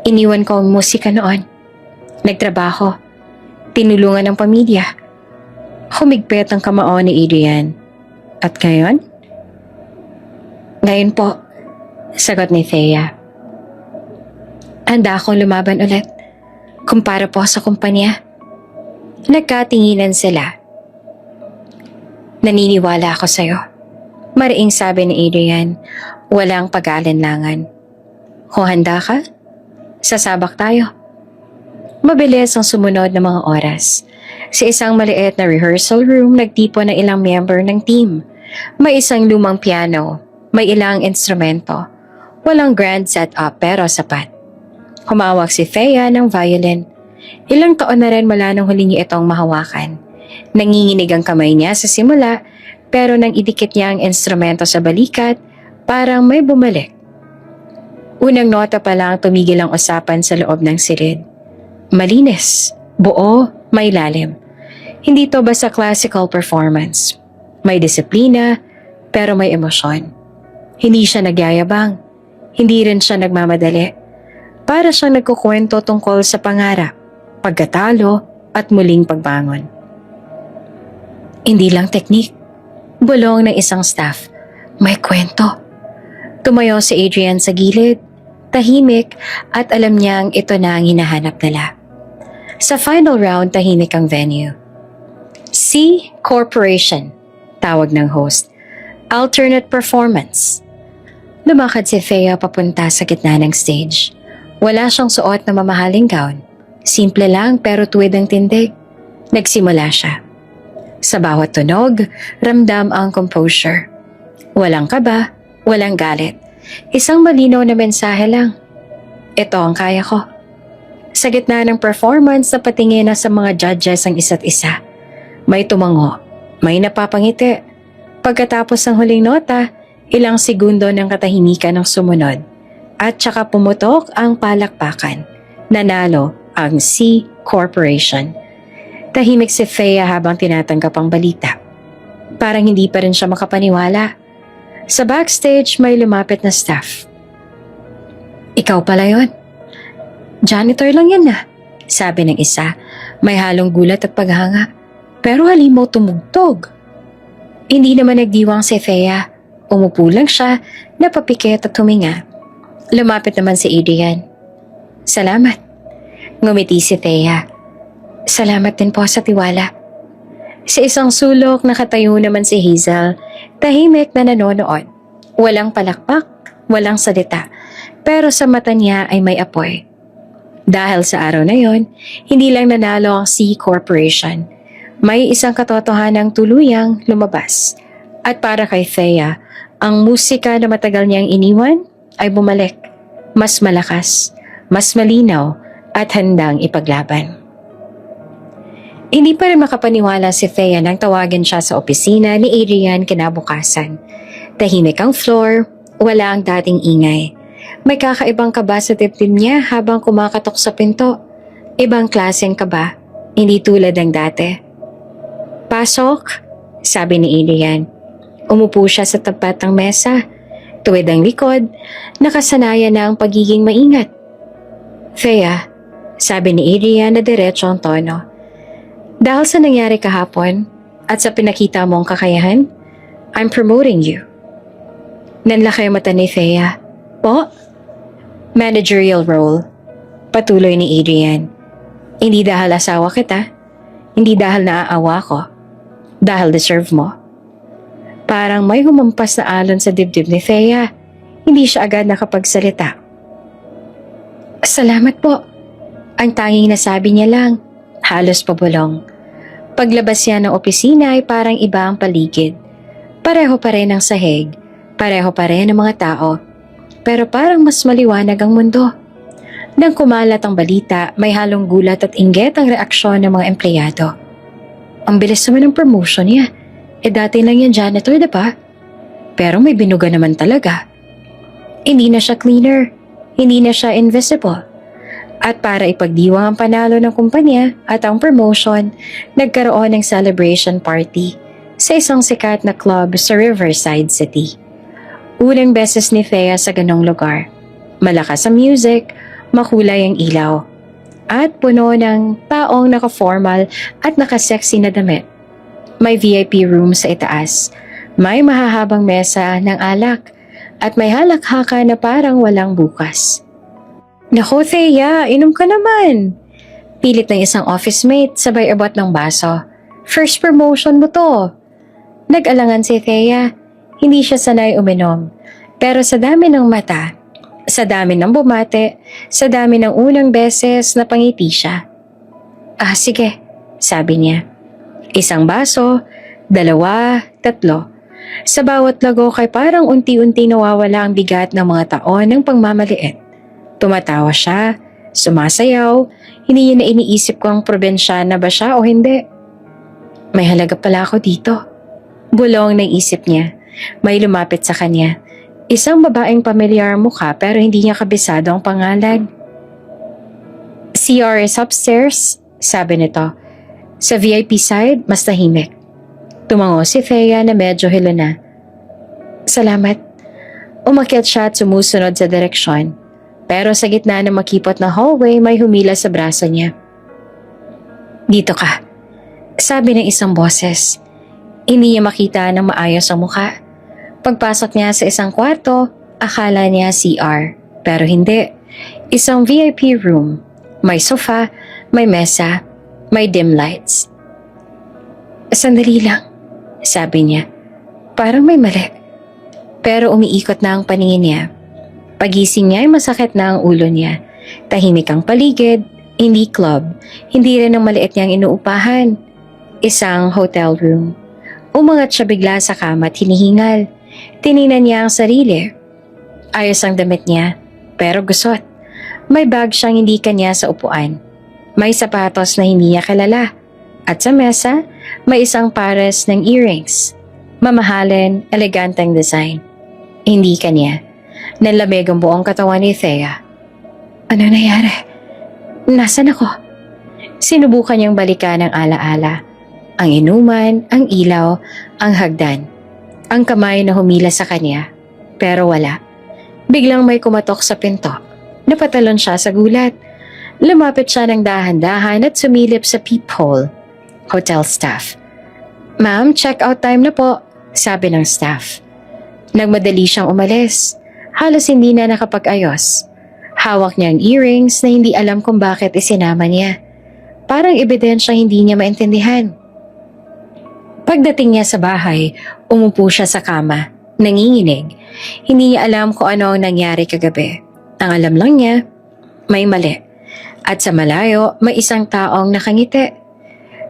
Iniwan ko ang musika noon. Nagtrabaho. Tinulungan ang pamilya. Humigpit ang kamao ni Adrian. At ngayon? Ngayon po, sagot ni Thea. Handa akong lumaban ulit. Kumpara po sa kumpanya. Nagkatinginan sila. Naniniwala ako sa'yo. Mariing sabi ni Adrian, walang pag-aalinlangan. Kung handa ka, sasabak tayo. Mabilis ang sumunod na mga oras. Sa isang maliit na rehearsal room, nagtipon ng ilang member ng team. May isang lumang piano, may ilang instrumento. Walang grand setup pero sapat. Humawak si Thea ng violin. Ilang taon na rin mula nang huli niya itong mahawakan. Nanginginig ang kamay niya sa simula, pero nang idikit niya ang instrumento sa balikat, parang may bumalik. Unang nota pa lang tumigil ang usapan sa loob ng silid. Malinis, buo, may lalim. Hindi to basta classical performance. May disiplina, pero may emosyon. Hindi siya nagyayabang. Hindi rin siya nagmamadali. Para siyang nagkukwento tungkol sa pangarap, pagkatalo, at muling pagbangon. Hindi lang teknik. Bulong ng isang staff. May kwento. Tumayo si Adrian sa gilid, tahimik, at alam niyang ito na ang hinahanap nila. Sa final round, tahimik ang venue. C Corporation, tawag ng host. Alternate performance. Lumakad si Thea papunta sa gitna ng stage. Wala siyang suot na mamahaling gown. Simple lang pero tuwid ang tindig. Nagsimula siya. Sa bawat tunog, ramdam ang composure. Walang kaba, walang galit. Isang malinaw na mensahe lang. Ito ang kaya ko. Sa gitna ng performance, napatingin na sa mga judges ang isa't isa. May tumango, may napapangiti. Pagkatapos ng huling nota, ilang segundo ng katahimikan ang sumunod. At saka pumutok ang palakpakan. Nanalo ang C Corporation. Tahimik si Thea habang tinatanggap ang balita. Parang hindi pa rin siya makapaniwala. Sa backstage may lumapit na staff. Ikaw pala yon. Janitor lang yan na, sabi ng isa. May halong gulat at paghanga. Pero halimaw tumugtog. Hindi naman nagdiwang si Thea. Umupo lang siya, napapikit at huminga. Lumapit naman si Adrian. Salamat. Ngumiti si Thea. Salamat din po sa tiwala. Sa isang sulok nakatayo naman si Hazel, tahimik na nanonood. Walang palakpak, walang salita, pero sa mata niya ay may apoy. Dahil sa araw na yon, hindi lang nanalo ang C Corporation. May isang katotohanang tuluyang lumabas. At para kay Thea, ang musika na matagal niyang iniwan ay bumalik. Mas malakas, mas malinaw, at handang ipaglaban. Hindi pa rin makapaniwala si Thea nang tawagin siya sa opisina ni Adrian kinabukasan. Tahimik ang floor, wala ang dating ingay. May kakaibang kaba sa dibdib niya habang kumakatok sa pinto. Ibang klaseng kaba, hindi tulad ng dati. Pasok, sabi ni Adrian. Umupo siya sa tapat ng mesa. Tuwid ang likod, nakasanayan na ang pagiging maingat. Thea, sabi ni Adrian na diretso ang tono. Dahil sa nangyari kahapon at sa pinakita mong kakayahan, I'm promoting you. Nanlaki ang mata ni Thea. Po? Managerial role. Patuloy ni Adrian. Hindi dahil asawa kita. Hindi dahil naaawa ko. Dahil deserve mo. Parang may humampas na alon sa dibdib ni Thea. Hindi siya agad nakapagsalita. Salamat po. Ang tanging nasabi niya lang, halos pabulong. Paglabas niya ng opisina ay parang iba ang paligid. Pareho pa rin ang sahig, pareho pa rin ang mga tao, pero parang mas maliwanag ang mundo. Nang kumalat ang balita, may halong gulat at inggit ang reaksyon ng mga empleyado. Ang bilis naman ng promotion niya. Dati lang yan janitor, diba? Pero may binuga naman talaga. Hindi na siya cleaner. Hindi na siya invisible. At para ipagdiwang ang panalo ng kumpanya at ang promotion, nagkaroon ng celebration party sa isang sikat na club sa Riverside City. Unang beses ni Thea sa ganong lugar. Malakas ang music, makulay ang ilaw, at puno ng taong naka-formal at naka-sexy na damit. May VIP room sa itaas, may mahahabang mesa ng alak, at may halakhaka na parang walang bukas. Naku Thea, inom ka naman. Pilit ng isang office mate sabay abot ng baso. First promotion mo to. Nag-alangan si Thea. Hindi siya sanay uminom. Pero sa dami ng mata, sa dami ng bumate, sa dami ng unang beses na pangiti siya. Sige. sabi niya. Isang baso, 2, 3. Sa bawat lagok ay parang unti-unti nawawala ang bigat ng mga taon ng pagmamaliit. Tumatawa siya, sumasayaw, hindi niya na iniisip kung probinsyana ba siya o hindi. May halaga pala ako dito. Bulong ng isip niya. May lumapit sa kanya. Isang babaeng pamilyar ang mukha pero hindi niya kabisado ang pangalan. CR is upstairs, sabi nito. Sa VIP side, mas tahimik. Tumango si Thea na medyo hilo na. Salamat. Umakyat siya at sumusunod sa direksyon. Pero sa gitna ng makipot na hallway, may humila sa braso niya. Dito ka, sabi ng isang boses. Hindi niya makita ng maayos ang mukha. Pagpasok niya sa isang kwarto, akala niya CR. Pero hindi. Isang VIP room. May sofa, may mesa, may dim lights. Sandali lang, sabi niya. Parang may mali. Pero umiikot na ang paningin niya. Pagising niya ay masakit na ang ulo niya. Tahimik ang paligid, hindi club, hindi rin ang maliit niyang inuupahan. Isang hotel room. Umangat siya bigla sa kama at hinihingal. Tiningnan niya ang sarili. Ayos ang damit niya, pero gusot. May bag siyang hindi kanya sa upuan. May sapatos na hindi niya kilala. At sa mesa, may isang pares ng earrings. Mamahalin, eleganteng design. Hindi kanya. Nalamig ang buong katawan ni Thea. Ano nangyari? Nasaan ako? Sinubukan niyang balikan ang alaala. Ang inuman, ang ilaw, ang hagdan. Ang kamay na humila sa kanya. Pero wala. Biglang may kumatok sa pinto. Napatalon siya sa gulat. Lumapit siya ng dahan-dahan at sumilip sa peephole. Hotel staff. Ma'am, check-out time na po, sabi ng staff. Nagmadali siyang umalis. Halos hindi na nakapag-ayos. Hawak niya ang earrings na hindi alam kung bakit isinama niya. Parang ebidensya hindi niya maintindihan. Pagdating niya sa bahay, umupo siya sa kama, nanginginig. Hindi niya alam kung ano ang nangyari kagabi. Ang alam lang niya, may mali. At sa malayo, may isang taong nakangiti.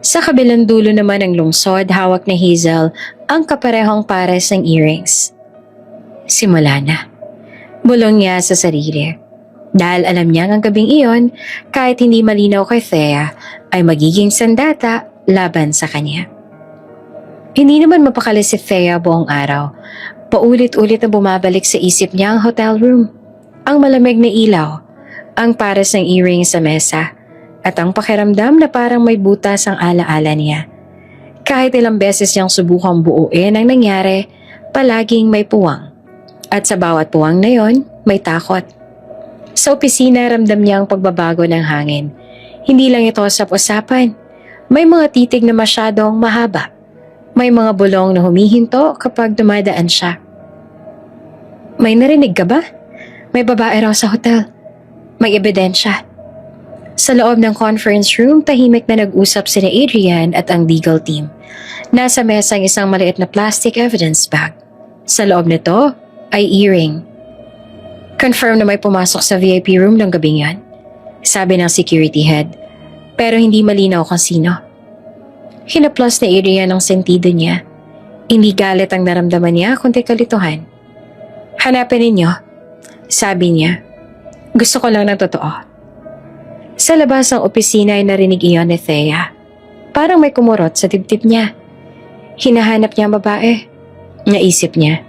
Sa kabilang dulo naman ng lungsod, hawak ni Hazel ang kaparehong pares ng earrings. Simula na. Bulong niya sa sarili. Dahil alam niya ang gabing iyon, kahit hindi malinaw kay Thea, ay magiging sandata laban sa kanya. Hindi naman mapakali si Thea buong araw. Paulit-ulit na bumabalik sa isip niya ang hotel room. Ang malamig na ilaw, ang pares ng earrings sa mesa, at ang pakiramdam na parang may butas ang alaala niya. Kahit ilang beses niyang subukang buuin ang nangyari, palaging may puwang. At sa bawat puwang na yon, may takot. Sa opisina, ramdam niya ang pagbabago ng hangin. Hindi lang ito usap-usapan. May mga titig na masyadong mahaba. May mga bulong na humihinto kapag dumadaan siya. May narinig ka ba? May babae raw sa hotel. May ebidensya. Sa loob ng conference room, tahimik na nag-usap sina Adrian at ang legal team. Nasa mesa ang isang maliit na plastic evidence bag. Sa loob nito ay earring. Confirm na may pumasok sa VIP room ng gabing yan, sabi ng security head, pero hindi malinaw kung sino. Hinaplos na Adrian ang sentido niya. Hindi galit ang naramdaman niya, kundi kalituhan. Hanapin ninyo, sabi niya. Gusto ko lang ng totoo. Sa labas ng opisina ay narinig iyon ni Thea. Parang may kumurot sa dibdib niya. Hinahanap niya ang babae. Naisip niya.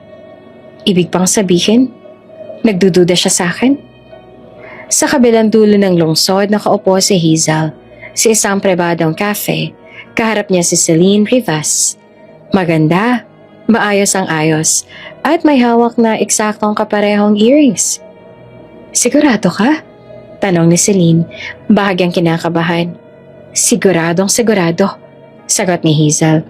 Ibig pang sabihin, nagdududa siya sa akin? Sa kabilang dulo ng lungsod, nakaupo si Hazel sa isang pribadong cafe. Kaharap niya si Celine Rivas. Maganda, maayos ang ayos, at may hawak na eksaktong kaparehong earrings. Sigurado ka? Tanong ni Celine, bahagyang kinakabahan. Siguradong sigurado, sagot ni Hazel.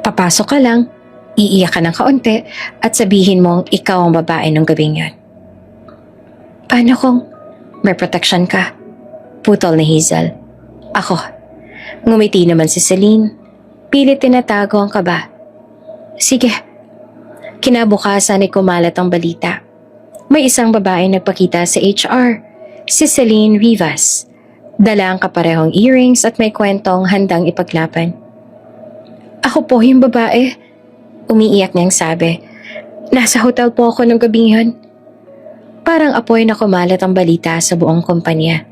Papasok ka lang, iiyak ka ng kaunti at sabihin mong ikaw ang babae ng gabing yon. Paano kung may protection ka? Putol ni Hazel. Ako. Ngumiti naman si Celine. Pilit tinatago ang kaba. Sige. Kinabukasan ay kumalat ang balita. May isang babae nagpakita sa HR, si Celine Rivas. Dala ang kaparehong earrings at may kwentong handang ipaglaban. Ako po yung babae. Umiiyak niyang sabi. Nasa hotel po ako nung gabing yun. Parang apoy na kumalat ang balita sa buong kumpanya.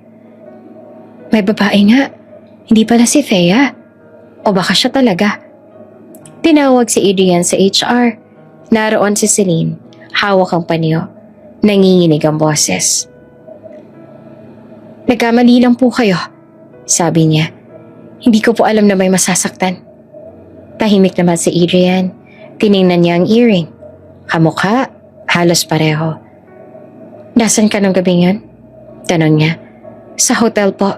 May babae nga. Hindi pala si Thea. O baka siya talaga. Tinawag si Adrian sa HR. Naroon si Celine. Hawak ang panyo. Nanginginig ang boses. Nagkamali lang po kayo, sabi niya. Hindi ko po alam na may masasaktan. Tahimik naman si Adrian. Tiningnan niya ang earring. Kamukha, halos pareho. Nasaan ka nung gabing yun? Tanong niya. Sa hotel po,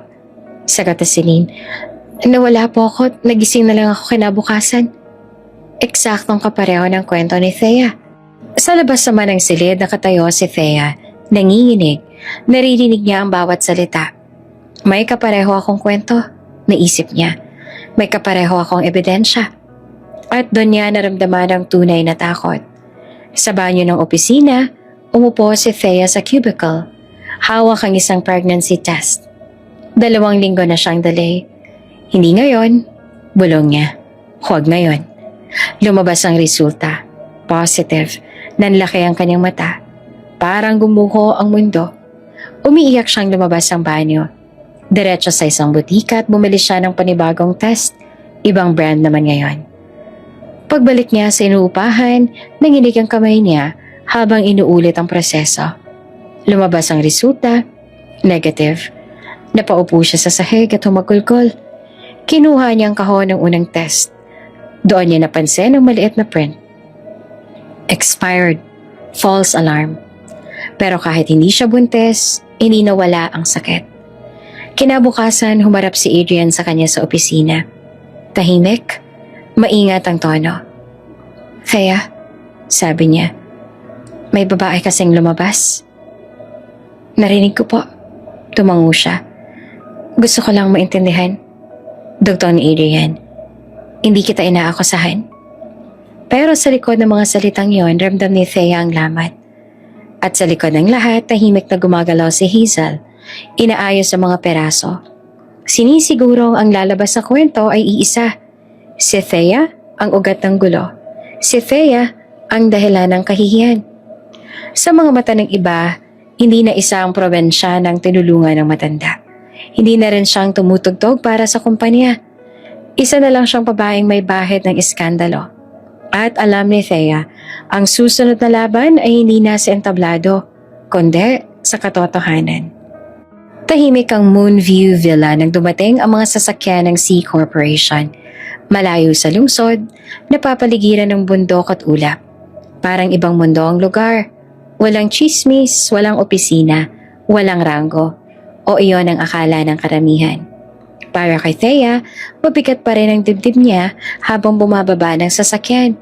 sagot ni Celine. Nawala po ako, nagising na lang ako kinabukasan. Eksaktong kapareho ng kwento ni Thea. Sa labas naman ng silid nakatayo si Thea, nanginginig. Naririnig niya ang bawat salita. May kapareho akong kwento, naisip niya. May kapareho akong ebidensya. At doon niya naramdaman ang tunay na takot. Sa banyo ng opisina, umupo si Thea sa cubicle. Hawak ang isang pregnancy test. 2 linggo na siyang delay. Hindi ngayon, bulong niya. Huwag ngayon. Lumabas ang resulta. Positive. Nanlaki ang kanyang mata. Parang gumuho ang mundo. Umiiyak siyang lumabas ang banyo. Diretso sa isang butika at bumili siya ng panibagong test. Ibang brand naman ngayon. Pagbalik niya sa inuupahan, nanginig ang kamay niya habang inuulit ang proseso. Lumabas ang resulta. Negative. Napaupo siya sa sahig at humagulgol. Kinuha niya ang kahon ng unang test. Doon niya napansin ang maliit na print. Expired. False alarm. Pero kahit hindi siya buntis, hindi nawala ang sakit. Kinabukasan, humarap si Adrian sa kanya sa opisina. Tahimik, maingat ang tono. Thea, sabi niya, may babae kasing lumabas. Narinig ko po. Tumango siya. Gusto ko lang maintindihan. Dugtong ni Adrian. Hindi kita inaakusahan. Pero sa likod ng mga salitang yon, ramdam ni Thea ang lamat. At sa likod ng lahat, tahimik na gumagalaw si Hazel. Inaayos ang mga peraso. Sinisigurong ang lalabas sa kwento ay iisa. Si Thea, ang ugat ng gulo. Si Thea, ang dahilan ng kahihiyan. Sa mga mata ng iba, hindi na isa ang probensya ng tinulungan ng matanda. Hindi na rin siyang tumutugtog para sa kumpanya. Isa na lang siyang babaeng may bahid ng iskandalo. At alam ni Thea, ang susunod na laban ay hindi na sa entablado, kundi sa katotohanan. Tahimik ang Moonview Villa nang dumating ang mga sasakyan ng C Corporation. Malayo sa lungsod, napapaligiran ng bundok at ulap. Parang ibang mundo ang lugar. Walang chismis, walang opisina, walang ranggo. O iyon ang akala ng karamihan. Para kay Thea, mabigat pa rin ang dibdib niya habang bumababa ng sasakyan.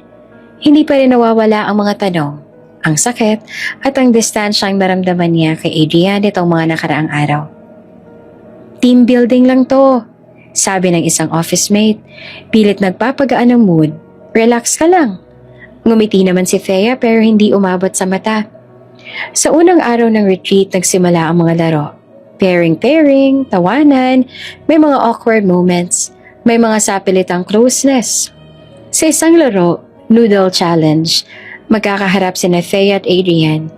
Hindi pa rin nawawala ang mga tanong, ang sakit at ang distansyang naramdaman niya kay Adrian itong mga nakaraang araw. Team building lang to, sabi ng isang office mate. Pilit nagpapagaan ng mood. Relax ka lang. Ngumiti naman si Thea pero hindi umabot sa mata. Sa unang araw ng retreat, nagsimula ang mga laro. Pairing-pairing, tawanan, may mga awkward moments, may mga sapilitang closeness. Sa isang laro, Noodle Challenge, magkakaharap sina Thea at Adrian.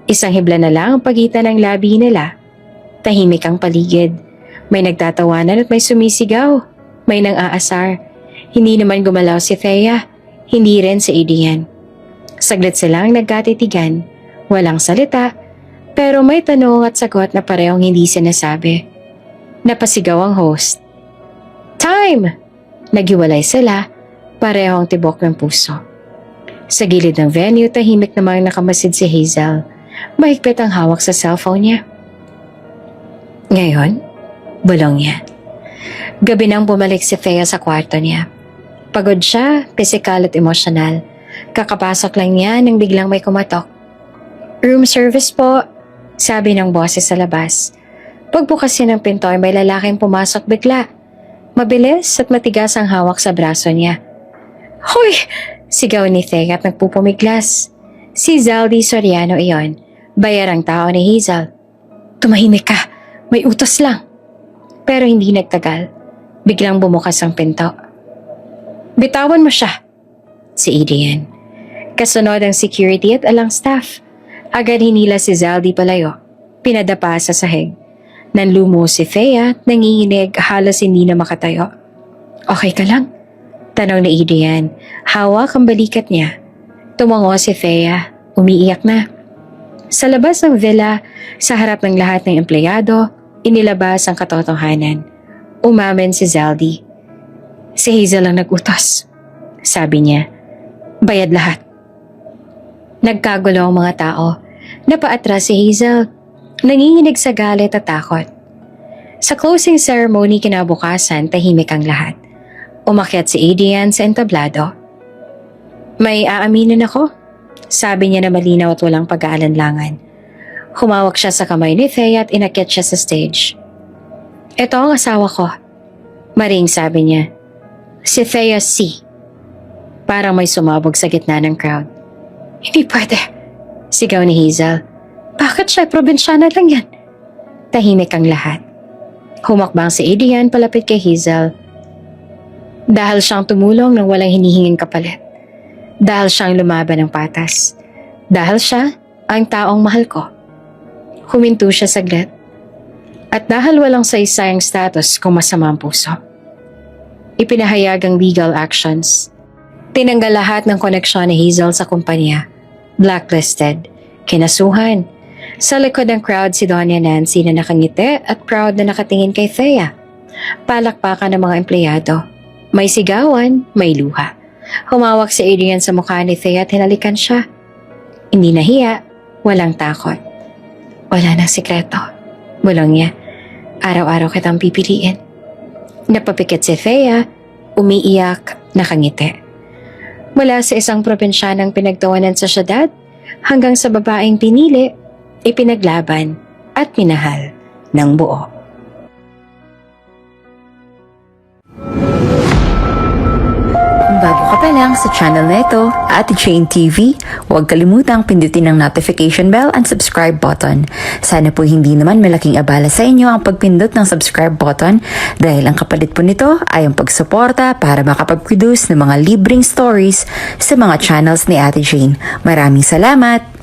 Isang hibla na lang ang pagitan ng labi nila. Tahimik ang paligid. May nagtatawanan at may sumisigaw. May nang-aasar. Hindi naman gumalaw si Thea, hindi rin si Adrian. Saglit silang nagkatitigan, walang salita, pero may tanong at sagot na parehong hindi sinasabi. Napasigaw ang host. Time! Naghiwalay sila, parehong tibok ng puso. Sa gilid ng venue, tahimik namang nakamasid si Hazel. Mahigpit ang hawak sa cellphone niya. Ngayon, bulong niya. Gabi nang bumalik si Thea sa kwarto niya. Pagod siya, pisikal at emosyonal. Kakapasok lang niya nang biglang may kumatok. Room service po, sabi ng boses sa labas. Pagbukas niya ng pinto ay may lalaking pumasok bigla. Mabilis at matigas ang hawak sa braso niya. Hoy! Sigaw ni Thea at nagpupumiglas. Si Zaldi Soriano iyon, bayarang tao ni Hazel. Tumahimik ka, may utos lang. Pero hindi nagtagal. Biglang bumukas ang pinto. Bitawan mo siya, si Adrian. Kasunod ang security at alang staff. Agad hinila si Zaldi palayo. Pinadapa sa sahig. Nanlumo si Thea at nanginginig, halos hindi na makatayo. Okay ka lang? Tanong ni Adrian. Hawak ang balikat niya. Tumango si Thea. Umiiyak na. Sa labas ng villa, sa harap ng lahat ng empleyado, inilabas ang katotohanan. Umamin si Zaldi. Si Hazel ang nag-utos. Sabi niya. Bayad lahat. Nagkagulo ang mga tao. Napaatras si Hazel. Nanginginig sa galit at takot. Sa closing ceremony kinabukasan, tahimik ang lahat. Umakyat si Adrian sa entablado. May aaminin ako, sabi niya na malinaw at walang pag-aalanlangan. Humawak siya sa kamay ni Thea at inakyat siya sa stage. Ito ang asawa ko. Maring sabi niya. Si Thea C. Parang may sumabog sa gitna ng crowd. Hindi pwede, sigaw ni Hazel. Bakit siya? Probinsyana lang yan. Tahimik ang lahat. Humakbang si Adrian palapit kay Hazel. Dahil siyang tumulong nang walang hinihinging kapalit. Dahil siyang lumaban ng patas. Dahil siya ang taong mahal ko. Huminto siya saglit. At dahil walang saysayang status kung masama ang puso. Ipinahayag ang legal actions. Tinanggal lahat ng koneksyon ni Hazel sa kumpanya. Blacklisted. Kinasuhan. Sa likod ng crowd si Doña Nancy na nakangiti at proud na nakatingin kay Thea. Palakpakan ng mga empleyado. May sigawan, may luha. Humawak si Adrian sa mukha ni Thea at hinalikan siya. Hindi nahiya, walang takot. Wala nang sikreto. Bulong niya. Araw-araw kitang pipiliin. Napapikit si Thea, umiiyak, nakangiti. Mula sa isang probinsyanang pinagtawanan sa syudad, hanggang sa babaeng pinili, ipinaglaban at minahal ng buo. Kung bago ka pa lang sa channel na ito, Ate Jane TV, huwag kalimutang pindutin ang notification bell and subscribe button. Sana po hindi naman malaking abala sa inyo ang pagpindot ng subscribe button dahil ang kapalit po nito ay ang pagsuporta para makapag-produce ng mga libreng stories sa mga channels ni Ate Jane. Maraming salamat!